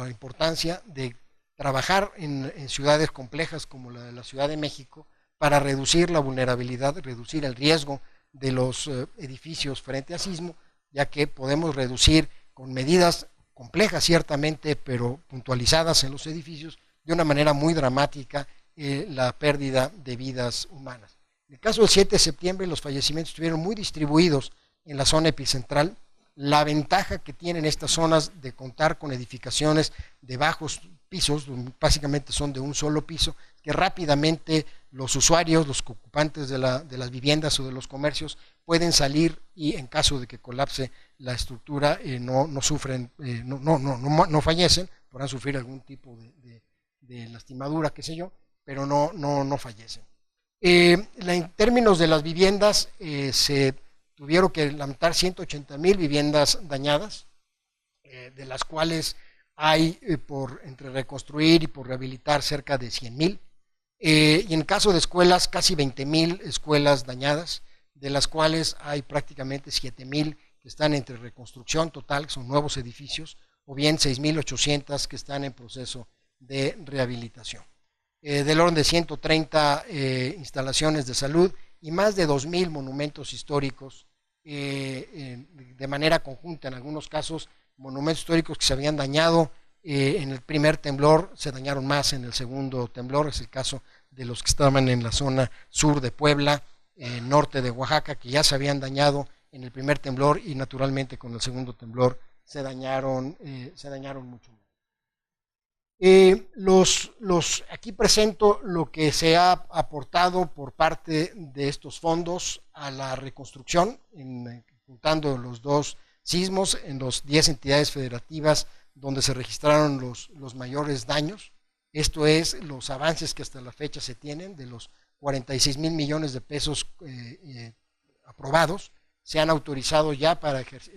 importancia de trabajar en ciudades complejas como la de la Ciudad de México para reducir la vulnerabilidad, reducir el riesgo de los edificios frente a sismo, ya que podemos reducir con medidas complejas ciertamente, pero puntualizadas en los edificios, de una manera muy dramática la pérdida de vidas humanas. En el caso del 7 de septiembre, los fallecimientos estuvieron muy distribuidos en la zona epicentral. La ventaja que tienen estas zonas de contar con edificaciones de bajos pisos, básicamente son de un solo piso, que rápidamente los usuarios, los ocupantes de las viviendas o de los comercios pueden salir y en caso de que colapse la estructura no sufren, no fallecen, podrán sufrir algún tipo de lastimadura, qué sé yo, pero no fallecen. En términos de las viviendas, se tuvieron que lamentar 180,000 viviendas dañadas, de las cuales hay entre reconstruir y por rehabilitar cerca de 100,000. Y en caso de escuelas, casi 20,000 escuelas dañadas, de las cuales hay prácticamente 7,000 que están entre reconstrucción total, que son nuevos edificios, o bien 6,800 que están en proceso de rehabilitación. Del orden de 130 instalaciones de salud y más de 2,000 monumentos históricos de manera conjunta. En algunos casos, monumentos históricos que se habían dañado en el primer temblor, se dañaron más en el segundo temblor. Es el caso de los que estaban en la zona sur de Puebla, norte de Oaxaca, que ya se habían dañado en el primer temblor y naturalmente con el segundo temblor se dañaron mucho más. Aquí presento lo que se ha aportado por parte de estos fondos a la reconstrucción, juntando los dos sismos en las 10 entidades federativas donde se registraron los mayores daños. Esto es los avances que hasta la fecha se tienen de los 46,000 millones de pesos aprobados. Se han autorizado ya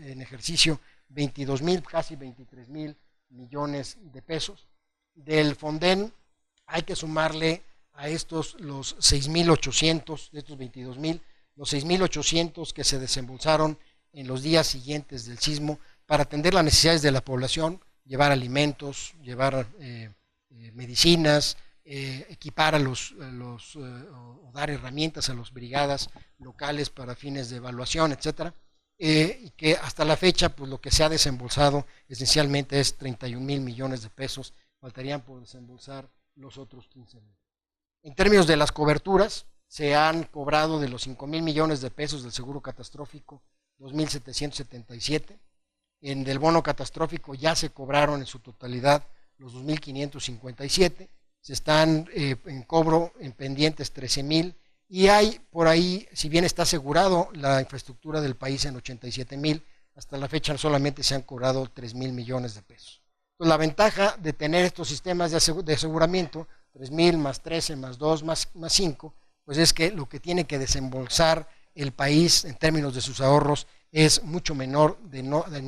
en ejercicio 22,000, casi 23,000 millones de pesos. Del Fonden hay que sumarle a estos los 6,800, de estos 22,000, los 6,800 que se desembolsaron en los días siguientes del sismo para atender las necesidades de la población, llevar alimentos, llevar medicinas, equipar o dar herramientas a las brigadas locales para fines de evaluación, etcétera, y que hasta la fecha pues lo que se ha desembolsado esencialmente es 31,000 millones de pesos faltarían por desembolsar los otros 15,000. En términos de las coberturas, se han cobrado de los 5,000 millones de pesos del seguro catastrófico 2,777. En el bono catastrófico ya se cobraron en su totalidad los 2,557. Se están en cobro en pendientes 13,000. Y hay por ahí, si bien está asegurado la infraestructura del país en 87,000, hasta la fecha solamente se han cobrado 3,000 millones de pesos. Entonces, la ventaja de tener estos sistemas de aseguramiento, 3,000 más 13 más 2 más 5, pues es que lo que tiene que desembolsar el país en términos de sus ahorros es mucho menor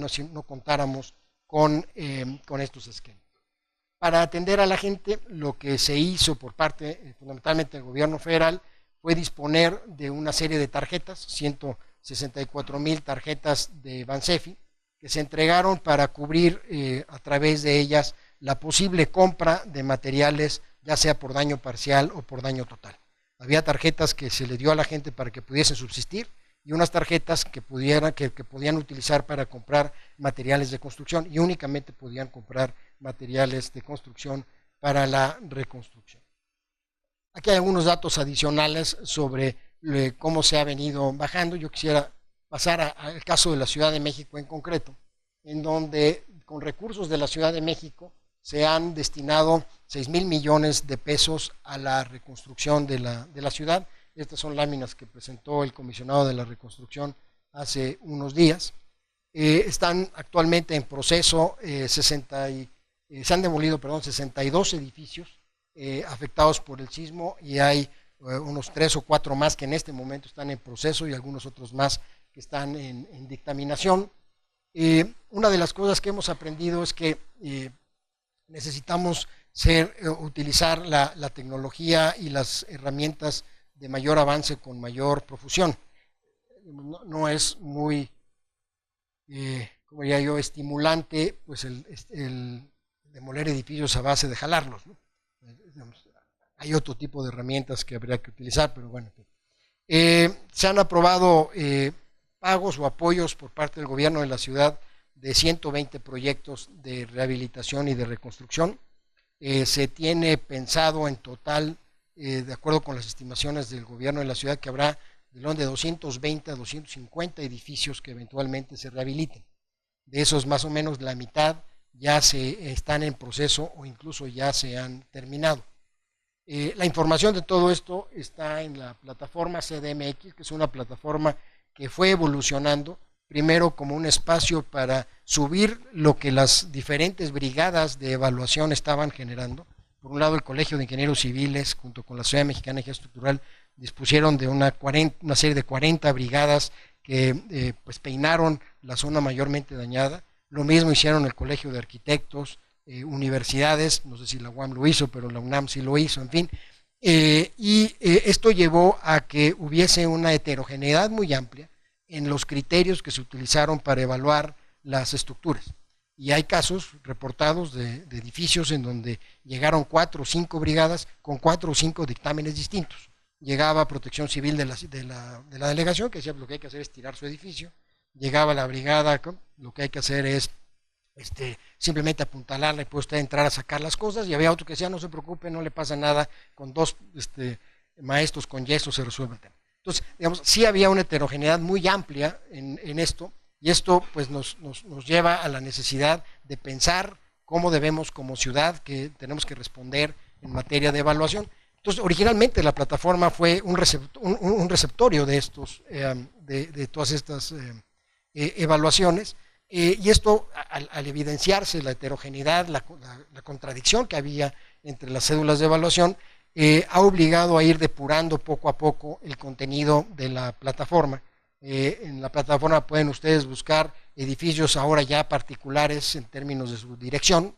si no contáramos con estos esquemas. Para atender a la gente, lo que se hizo por parte fundamentalmente del gobierno federal fue disponer de una serie de tarjetas, 164,000 tarjetas de Bansefi, que se entregaron para cubrir a través de ellas la posible compra de materiales, ya sea por daño parcial o por daño total. Había tarjetas que se le dio a la gente para que pudiesen subsistir y unas tarjetas que podían utilizar para comprar materiales de construcción y únicamente podían comprar materiales de construcción para la reconstrucción. Aquí hay algunos datos adicionales sobre cómo se ha venido bajando. Yo quisiera pasar al caso de la Ciudad de México en concreto, en donde con recursos de la Ciudad de México se han destinado 6,000 millones de pesos a la reconstrucción de la ciudad. Estas son láminas que presentó el comisionado de la reconstrucción hace unos días. Están actualmente en proceso, se han demolido 62 edificios afectados por el sismo y hay unos 3 o 4 más que en este momento están en proceso y algunos otros más que están en dictaminación. Una de las cosas que hemos aprendido es que necesitamos utilizar la tecnología y las herramientas de mayor avance con mayor profusión. No es muy, como diría yo, estimulante pues el demoler edificios a base de jalarlos, ¿no? Hay otro tipo de herramientas que habría que utilizar, pero bueno. Se han aprobado pagos o apoyos por parte del gobierno de la ciudad de 120 proyectos de rehabilitación y de reconstrucción. Se tiene pensado en total, de acuerdo con las estimaciones del gobierno de la ciudad, que habrá de 220 a 250 edificios que eventualmente se rehabiliten. De esos, más o menos la mitad ya están en proceso o incluso ya se han terminado. La información de todo esto está en la plataforma CDMX, que es una plataforma que fue evolucionando, primero como un espacio para subir lo que las diferentes brigadas de evaluación estaban generando. Por un lado, el Colegio de Ingenieros Civiles, junto con la Sociedad Mexicana de Ingeniería Estructural, dispusieron de una serie de 40 brigadas que pues peinaron la zona mayormente dañada. Lo mismo hicieron el Colegio de Arquitectos, universidades, no sé si la UAM lo hizo, pero la UNAM sí lo hizo, en fin. Esto llevó a que hubiese una heterogeneidad muy amplia en los criterios que se utilizaron para evaluar las estructuras. Y hay casos reportados de edificios en donde llegaron 4 o 5 brigadas con 4 o 5 dictámenes distintos. Llegaba Protección Civil de la delegación, que decía lo que hay que hacer es tirar su edificio. Llegaba la brigada, lo que hay que hacer es simplemente apuntalarla y puede usted entrar a sacar las cosas, y había otro que decía no se preocupe, no le pasa nada, con 2 maestros con yeso se resuelve el tema. Entonces, digamos, sí había una heterogeneidad muy amplia en esto, y esto pues nos lleva a la necesidad de pensar cómo debemos como ciudad, que tenemos que responder en materia de evaluación. Entonces, originalmente la plataforma fue un receptorio de todas estas evaluaciones. Y esto, al evidenciarse la heterogeneidad, la contradicción que había entre las cédulas de evaluación, ha obligado a ir depurando poco a poco el contenido de la plataforma. En la plataforma pueden ustedes buscar edificios ahora ya particulares en términos de su dirección,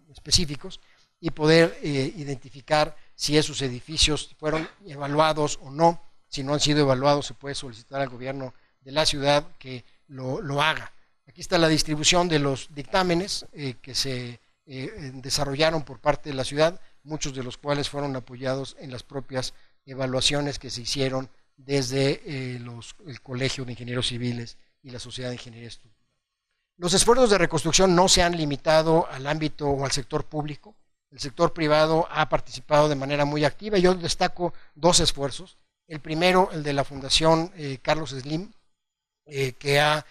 específicos, y poder identificar si esos edificios fueron evaluados o no. Si no han sido evaluados, se puede solicitar al gobierno de la ciudad que lo haga. Aquí está la distribución de los dictámenes que se desarrollaron por parte de la ciudad, muchos de los cuales fueron apoyados en las propias evaluaciones que se hicieron desde el Colegio de Ingenieros Civiles y la Sociedad de Ingeniería Estructural. Los esfuerzos de reconstrucción no se han limitado al ámbito o al sector público. El sector privado ha participado de manera muy activa. Yo destaco dos esfuerzos. El primero, el de la Fundación Carlos Slim, que ha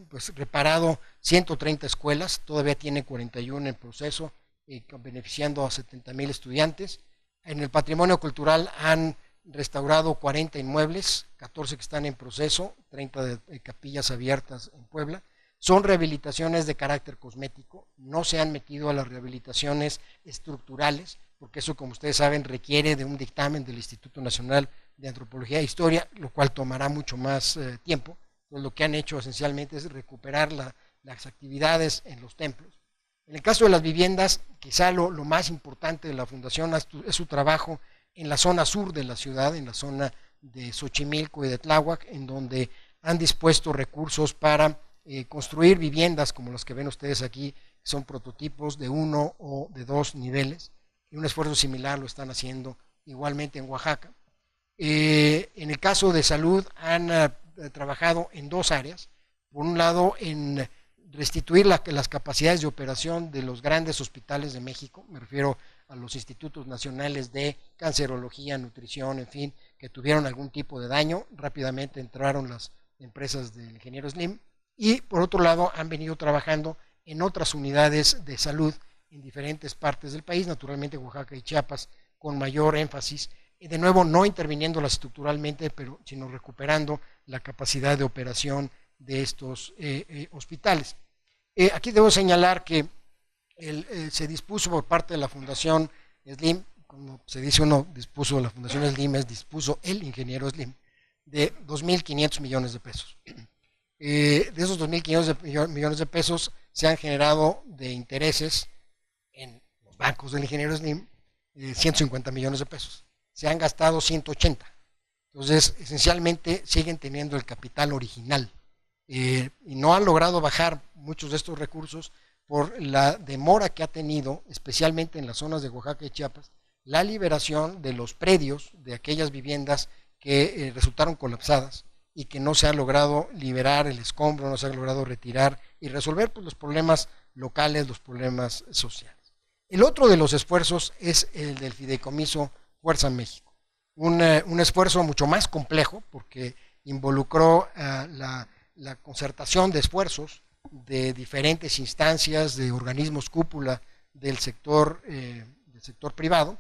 pues reparado 130 escuelas, todavía tiene 41 en proceso, beneficiando a 70,000 estudiantes. En el patrimonio cultural han restaurado 40 inmuebles, 14 que están en proceso, 30 de capillas abiertas en Puebla. Son rehabilitaciones de carácter cosmético, no se han metido a las rehabilitaciones estructurales, porque eso, como ustedes saben, requiere de un dictamen del Instituto Nacional de Antropología e Historia, lo cual tomará mucho más tiempo. Entonces, lo que han hecho esencialmente es recuperar las actividades en los templos. En el caso de las viviendas, quizá lo más importante de la Fundación es su trabajo en la zona sur de la ciudad, en la zona de Xochimilco y de Tláhuac, en donde han dispuesto recursos para construir viviendas como las que ven ustedes aquí, que son prototipos de 1 o de 2 niveles, y un esfuerzo similar lo están haciendo igualmente en Oaxaca. En el caso de salud han trabajado en dos áreas. Por un lado, en restituir las capacidades de operación de los grandes hospitales de México, me refiero a los institutos nacionales de cancerología, nutrición, en fin, que tuvieron algún tipo de daño. Rápidamente entraron las empresas del ingeniero Slim, y por otro lado han venido trabajando en otras unidades de salud en diferentes partes del país, naturalmente Oaxaca y Chiapas con mayor énfasis, y de nuevo no interviniéndolas estructuralmente, sino recuperando la capacidad de operación de estos hospitales. Aquí debo señalar que se dispuso por parte de la Fundación Slim, cuando se dice uno dispuso la Fundación Slim, dispuso el ingeniero Slim, de 2.500 millones de pesos. De esos 2.500 millones de pesos se han generado de intereses en los bancos del ingeniero Slim 150 millones de pesos. Se han gastado 180. Entonces, esencialmente siguen teniendo el capital original y no han logrado bajar muchos de estos recursos por la demora que ha tenido, especialmente en las zonas de Oaxaca y Chiapas, la liberación de los predios de aquellas viviendas que resultaron colapsadas y que no se ha logrado liberar el escombro, no se ha logrado retirar y resolver pues, los problemas locales, los problemas sociales. El otro de los esfuerzos es el del Fideicomiso Fuerza México, un esfuerzo mucho más complejo porque involucró la concertación de esfuerzos de diferentes instancias, de organismos cúpula del sector privado,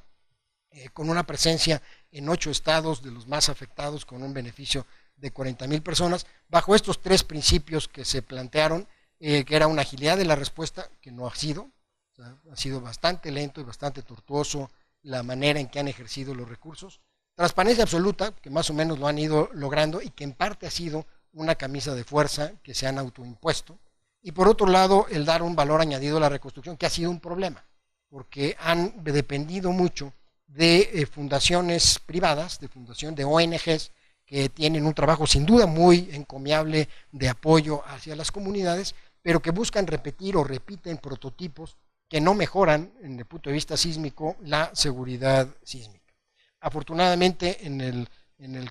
con una presencia en 8 estados de los más afectados, con un beneficio de 40,000 personas, bajo estos 3 principios que se plantearon, que era una agilidad de la respuesta, que no ha sido, o sea, ha sido bastante lento y bastante tortuoso la manera en que han ejercido los recursos, transparencia absoluta, que más o menos lo han ido logrando y que en parte ha sido una camisa de fuerza que se han autoimpuesto, y por otro lado el dar un valor añadido a la reconstrucción, que ha sido un problema, porque han dependido mucho de fundaciones privadas, de ONGs, que tienen un trabajo sin duda muy encomiable de apoyo hacia las comunidades, pero que buscan repetir o repiten prototipos que no mejoran, en el punto de vista sísmico, la seguridad sísmica. Afortunadamente, en el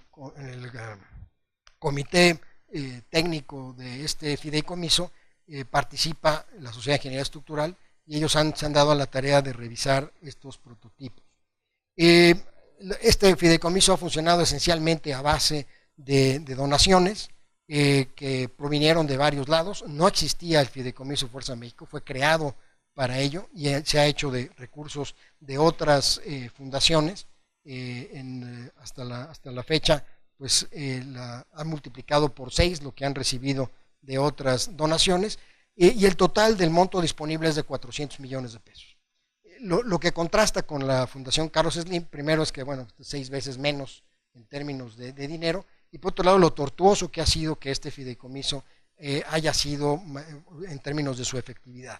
comité técnico de este fideicomiso participa la Sociedad de Ingeniería Estructural y ellos se han dado a la tarea de revisar estos prototipos. Este fideicomiso ha funcionado esencialmente a base de donaciones que provinieron de varios lados. No existía el Fideicomiso Fuerza México, fue creado para ello y se ha hecho de recursos de otras fundaciones. Hasta la fecha pues han multiplicado por 6 lo que han recibido de otras donaciones y el total del monto disponible es de 400 millones de pesos. Lo que contrasta con la Fundación Carlos Slim, primero es que, bueno, 6 veces menos en términos de dinero, y por otro lado lo tortuoso que ha sido que este fideicomiso haya sido en términos de su efectividad.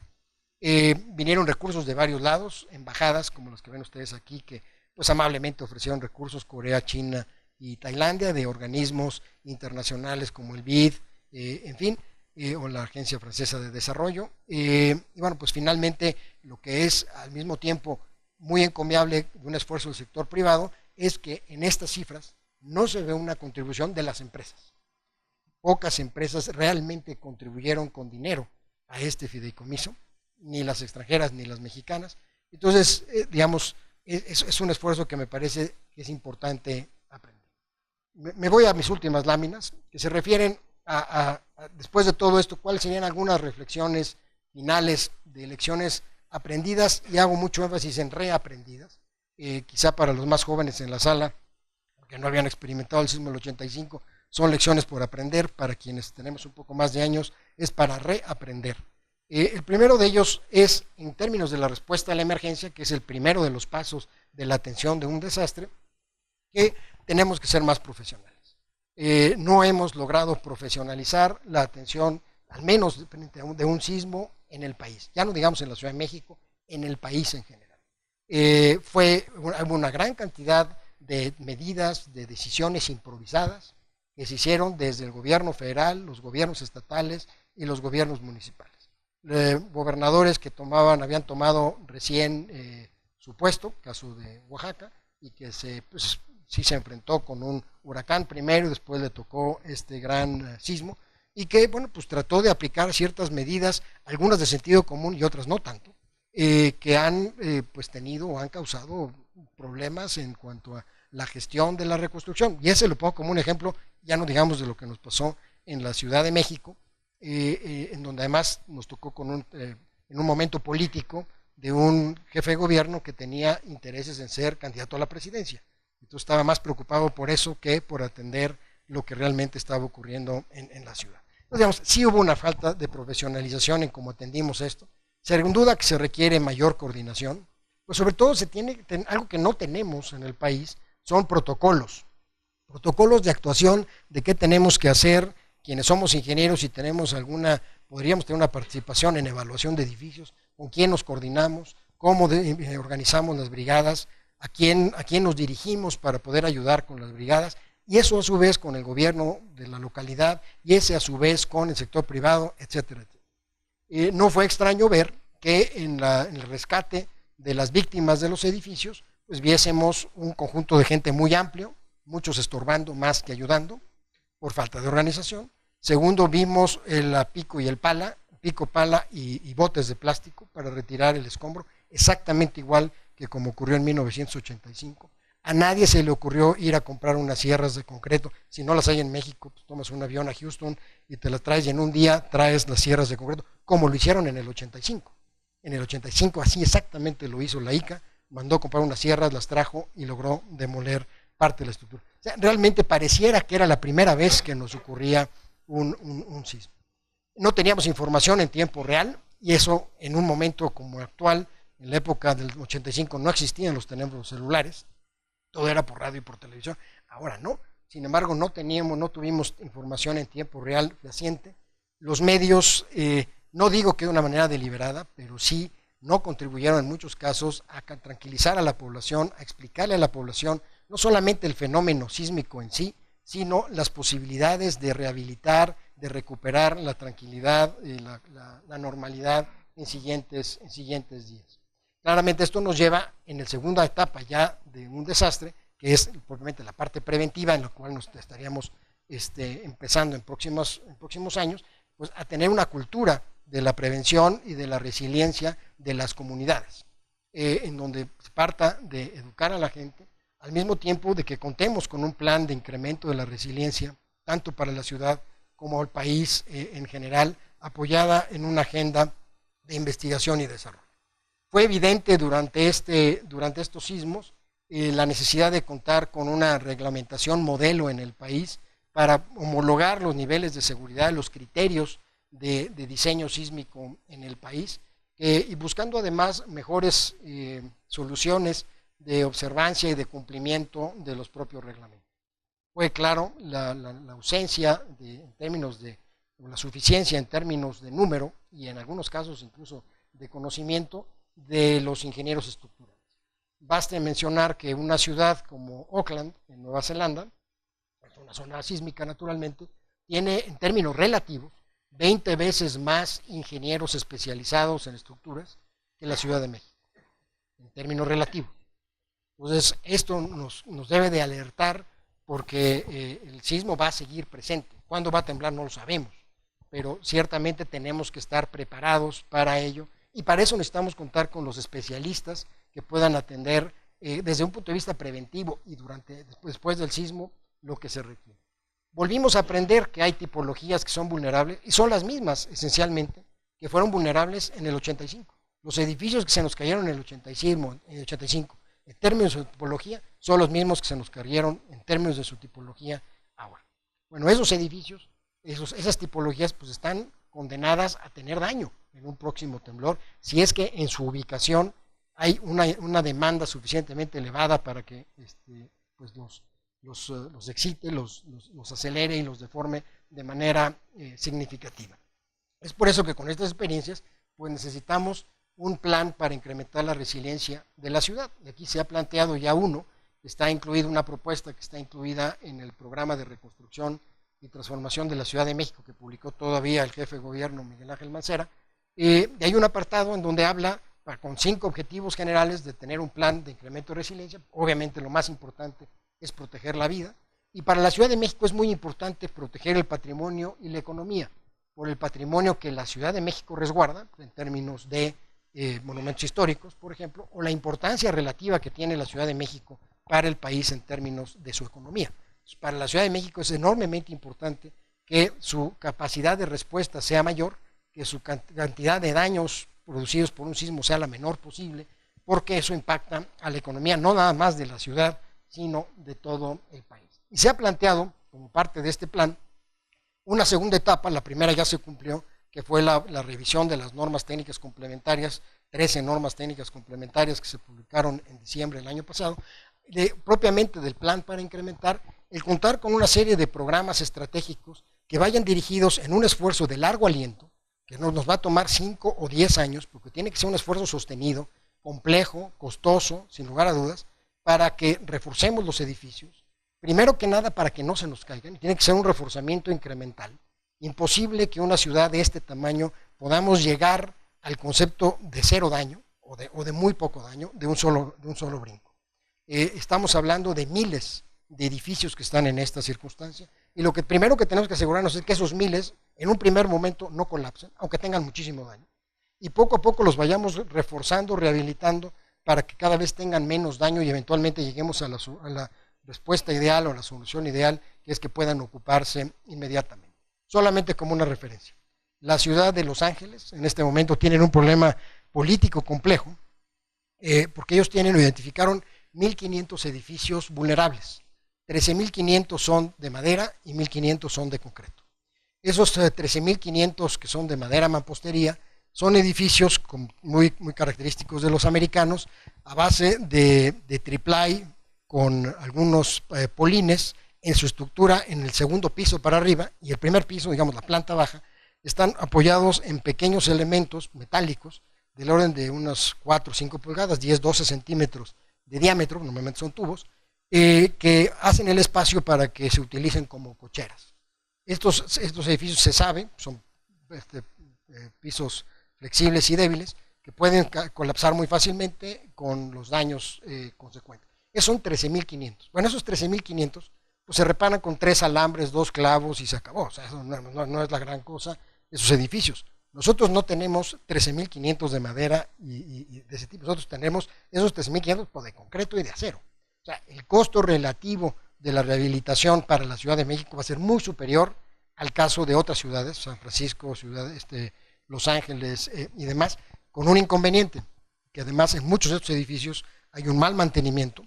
Vinieron recursos de varios lados, embajadas como los que ven ustedes aquí, que pues amablemente ofrecieron recursos, Corea, China y Tailandia, de organismos internacionales como el BID, en fin, o la Agencia Francesa de Desarrollo, y bueno, pues finalmente lo que es al mismo tiempo muy encomiable de un esfuerzo del sector privado es que en estas cifras no se ve una contribución de las empresas. Pocas empresas realmente contribuyeron con dinero a este fideicomiso, ni las extranjeras ni las mexicanas, Entonces, digamos, es un esfuerzo que me parece que es importante aprender. Me voy a mis últimas láminas, que se refieren después de todo esto, cuáles serían algunas reflexiones finales de lecciones aprendidas, y hago mucho énfasis en reaprendidas, quizá para los más jóvenes en la sala, que no habían experimentado el sismo del 85, son lecciones por aprender. Para quienes tenemos un poco más de años, es para reaprender. El primero de ellos es, en términos de la respuesta a la emergencia, que es el primero de los pasos de la atención de un desastre, que tenemos que ser más profesionales. No hemos logrado profesionalizar la atención, al menos de un sismo en el país, ya no digamos en la Ciudad de México, en el país en general. Hubo una gran cantidad de medidas, de decisiones improvisadas que se hicieron desde el gobierno federal, los gobiernos estatales y los gobiernos municipales. Gobernadores que habían tomado recién su puesto, caso de Oaxaca, y que sí se enfrentó con un huracán primero y después le tocó este gran sismo, y que, bueno, pues trató de aplicar ciertas medidas, algunas de sentido común y otras no tanto, que han han causado problemas en cuanto a la gestión de la reconstrucción. Y ese lo pongo como un ejemplo, ya no digamos de lo que nos pasó en la Ciudad de México, en donde además nos tocó en un momento político de un jefe de gobierno que tenía intereses en ser candidato a la presidencia. Entonces estaba más preocupado por eso que por atender lo que realmente estaba ocurriendo en la ciudad. Entonces, digamos, sí hubo una falta de profesionalización en cómo atendimos esto. Sin duda que se requiere mayor coordinación, pues sobre todo algo que no tenemos en el país, son protocolos de actuación, de qué tenemos que hacer quienes somos ingenieros y podríamos tener una participación en evaluación de edificios, con quién nos coordinamos, cómo organizamos las brigadas, a quién nos dirigimos para poder ayudar con las brigadas, y eso a su vez con el gobierno de la localidad, y ese a su vez con el sector privado, etcétera, etcétera. No fue extraño ver que en el rescate de las víctimas de los edificios, pues viésemos un conjunto de gente muy amplio, muchos estorbando más que ayudando, por falta de organización. Segundo, vimos el pico y el pala, pico, pala y botes de plástico para retirar el escombro, exactamente igual que como ocurrió en 1985. A nadie se le ocurrió ir a comprar unas sierras de concreto. Si no las hay en México, pues tomas un avión a Houston y te las traes, y en un día traes las sierras de concreto, como lo hicieron en el 85. En el 85 así exactamente lo hizo la ICA, mandó a comprar unas sierras, las trajo y logró demoler parte de la estructura. O sea, realmente pareciera que era la primera vez que nos ocurría un sismo. No teníamos información en tiempo real, y eso en un momento como actual, en la época del 85 no existían los teléfonos celulares, todo era por radio y por televisión, ahora no. Sin embargo, no tuvimos información en tiempo real fehaciente. Los medios, no digo que de una manera deliberada, pero sí no contribuyeron en muchos casos a tranquilizar a la población, a explicarle a la población no solamente el fenómeno sísmico en sí, sino las posibilidades de rehabilitar, de recuperar la tranquilidad, la normalidad en siguientes días. Claramente esto nos lleva en la segunda etapa ya de un desastre, que es propiamente la parte preventiva, en la cual nos estaríamos empezando en próximos años, pues a tener una cultura de la prevención y de la resiliencia de las comunidades, en donde se parta de educar a la gente, al mismo tiempo de que contemos con un plan de incremento de la resiliencia, tanto para la ciudad como el país en general, apoyada en una agenda de investigación y desarrollo. Fue evidente durante estos sismos la necesidad de contar con una reglamentación modelo en el país para homologar los niveles de seguridad, los criterios de diseño sísmico en el país, y buscando además mejores soluciones de observancia y de cumplimiento de los propios reglamentos. Fue claro la ausencia en términos de la suficiencia en términos de número y en algunos casos incluso de conocimiento de los ingenieros estructurales. Basta mencionar que una ciudad como Auckland, en Nueva Zelanda, es una zona sísmica naturalmente, tiene en términos relativos 20 veces más ingenieros especializados en estructuras que la Ciudad de México, en términos relativos. Entonces, esto nos debe de alertar, porque el sismo va a seguir presente. ¿Cuándo va a temblar? No lo sabemos, pero ciertamente tenemos que estar preparados para ello y para eso necesitamos contar con los especialistas que puedan atender desde un punto de vista preventivo y después del sismo lo que se requiere. Volvimos a aprender que hay tipologías que son vulnerables y son las mismas esencialmente que fueron vulnerables en el 85. Los edificios que se nos cayeron en el 85 en términos de su tipología son los mismos que se nos cayeron en términos de su tipología ahora. Bueno, esos edificios, esas tipologías pues están condenadas a tener daño en un próximo temblor si es que en su ubicación hay una demanda suficientemente elevada para que pues los excite, los acelere y los deforme de manera significativa. Es por eso que con estas experiencias pues necesitamos un plan para incrementar la resiliencia de la ciudad. Y aquí se ha planteado ya está incluida una propuesta que está incluida en el programa de reconstrucción y transformación de la Ciudad de México que publicó todavía el jefe de gobierno Miguel Ángel Mancera. Y hay un apartado en donde habla con 5 objetivos generales de tener un plan de incremento de resiliencia. Obviamente lo más importante es proteger la vida, y para la Ciudad de México es muy importante proteger el patrimonio y la economía, por el patrimonio que la Ciudad de México resguarda, en términos de monumentos históricos, por ejemplo, o la importancia relativa que tiene la Ciudad de México para el país en términos de su economía. Para la Ciudad de México es enormemente importante que su capacidad de respuesta sea mayor, que su cantidad de daños producidos por un sismo sea la menor posible, porque eso impacta a la economía no nada más de la ciudad, sino de todo el país. Y se ha planteado, como parte de este plan, una segunda etapa. La primera ya se cumplió, que fue la revisión de las normas técnicas complementarias, 13 normas técnicas complementarias que se publicaron en diciembre del año pasado, propiamente del plan para incrementar, el contar con una serie de programas estratégicos que vayan dirigidos en un esfuerzo de largo aliento, que nos va a tomar 5 o 10 años, porque tiene que ser un esfuerzo sostenido, complejo, costoso, sin lugar a dudas, para que reforcemos los edificios, primero que nada para que no se nos caigan, y tiene que ser un reforzamiento incremental. Imposible que una ciudad de este tamaño podamos llegar al concepto de cero daño, o de muy poco daño, de un solo brinco. Estamos hablando de miles de edificios que están en esta circunstancia, y lo que primero que tenemos que asegurarnos es que esos miles en un primer momento no colapsen, aunque tengan muchísimo daño, y poco a poco los vayamos reforzando, rehabilitando, para que cada vez tengan menos daño y eventualmente lleguemos a la respuesta ideal o a la solución ideal, que es que puedan ocuparse inmediatamente. Solamente como una referencia, la ciudad de Los Ángeles en este momento tienen un problema político complejo, porque ellos identificaron 1.500 edificios vulnerables, 13.500 son de madera y 1.500 son de concreto. Esos 13.500 que son de madera mampostería son edificios muy característicos de los americanos, a base de triplay con algunos polines en su estructura en el segundo piso para arriba, y el primer piso, digamos la planta baja, están apoyados en pequeños elementos metálicos del orden de unas 4 o 5 pulgadas, 10, 12 centímetros de diámetro, normalmente son tubos, que hacen el espacio para que se utilicen como cocheras. Estos edificios se sabe, son pisos flexibles y débiles, que pueden colapsar muy fácilmente con los daños consecuentes. Esos son 13.500. Bueno, esos 13.500 pues se reparan con 3 alambres, 2 clavos y se acabó. O sea, eso no es la gran cosa, esos edificios. Nosotros no tenemos 13.500 de madera y de ese tipo. Nosotros tenemos esos 13.500 pues, de concreto y de acero. O sea, el costo relativo de la rehabilitación para la Ciudad de México va a ser muy superior al caso de otras ciudades, San Francisco, Los Ángeles y demás, con un inconveniente, que además en muchos de estos edificios hay un mal mantenimiento,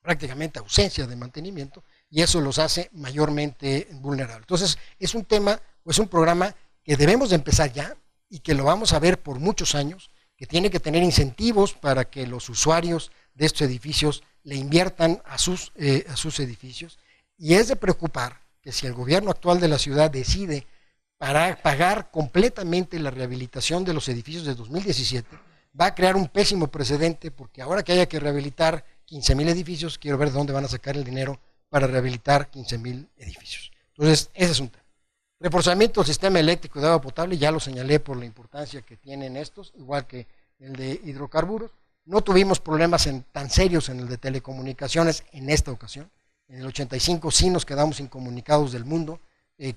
prácticamente ausencia de mantenimiento, y eso los hace mayormente vulnerables. Entonces, es un tema, o es un programa que debemos de empezar ya, y que lo vamos a ver por muchos años, que tiene que tener incentivos para que los usuarios de estos edificios le inviertan a sus edificios, y es de preocupar que si el gobierno actual de la ciudad decide para pagar completamente la rehabilitación de los edificios de 2017, va a crear un pésimo precedente, porque ahora que haya que rehabilitar 15.000 edificios, quiero ver de dónde van a sacar el dinero para rehabilitar 15.000 edificios. Entonces, ese es un tema. Reforzamiento del sistema eléctrico de agua potable, ya lo señalé por la importancia que tienen estos, igual que el de hidrocarburos. No tuvimos problemas tan serios en el de telecomunicaciones en esta ocasión. En el 85 sí nos quedamos incomunicados del mundo,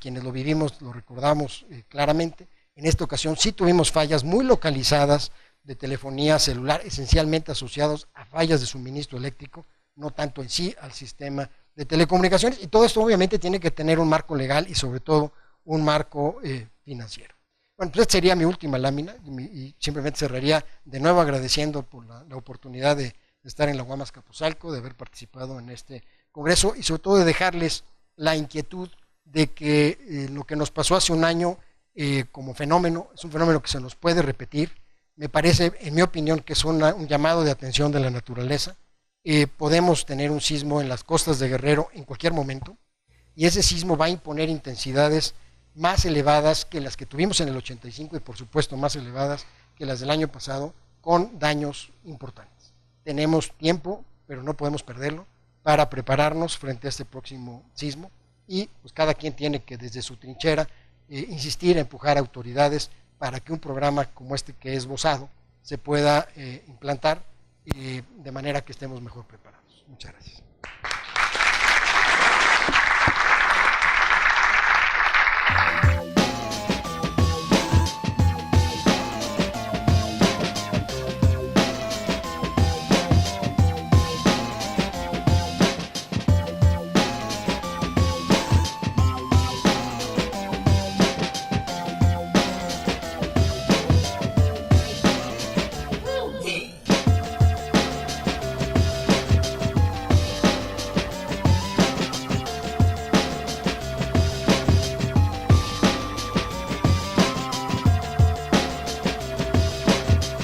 quienes lo vivimos lo recordamos claramente, En esta ocasión sí tuvimos fallas muy localizadas de telefonía celular, esencialmente asociados a fallas de suministro eléctrico, no tanto en sí al sistema de telecomunicaciones, y todo esto obviamente tiene que tener un marco legal y sobre todo un marco financiero. Bueno, pues esta sería mi última lámina y simplemente cerraría de nuevo agradeciendo por la oportunidad de estar en la UAM Azcapotzalco, de haber participado en este congreso y sobre todo de dejarles la inquietud de que lo que nos pasó hace un año como fenómeno, es un fenómeno que se nos puede repetir. Me parece, en mi opinión, que es un llamado de atención de la naturaleza. Podemos tener un sismo en las costas de Guerrero en cualquier momento, y ese sismo va a imponer intensidades más elevadas que las que tuvimos en el 85 y por supuesto más elevadas que las del año pasado, con daños importantes. Tenemos tiempo, pero no podemos perderlo, para prepararnos frente a este próximo sismo, y pues cada quien tiene que desde su trinchera insistir, empujar a autoridades para que un programa como este que es esbozado se pueda implantar de manera que estemos mejor preparados. Muchas gracias.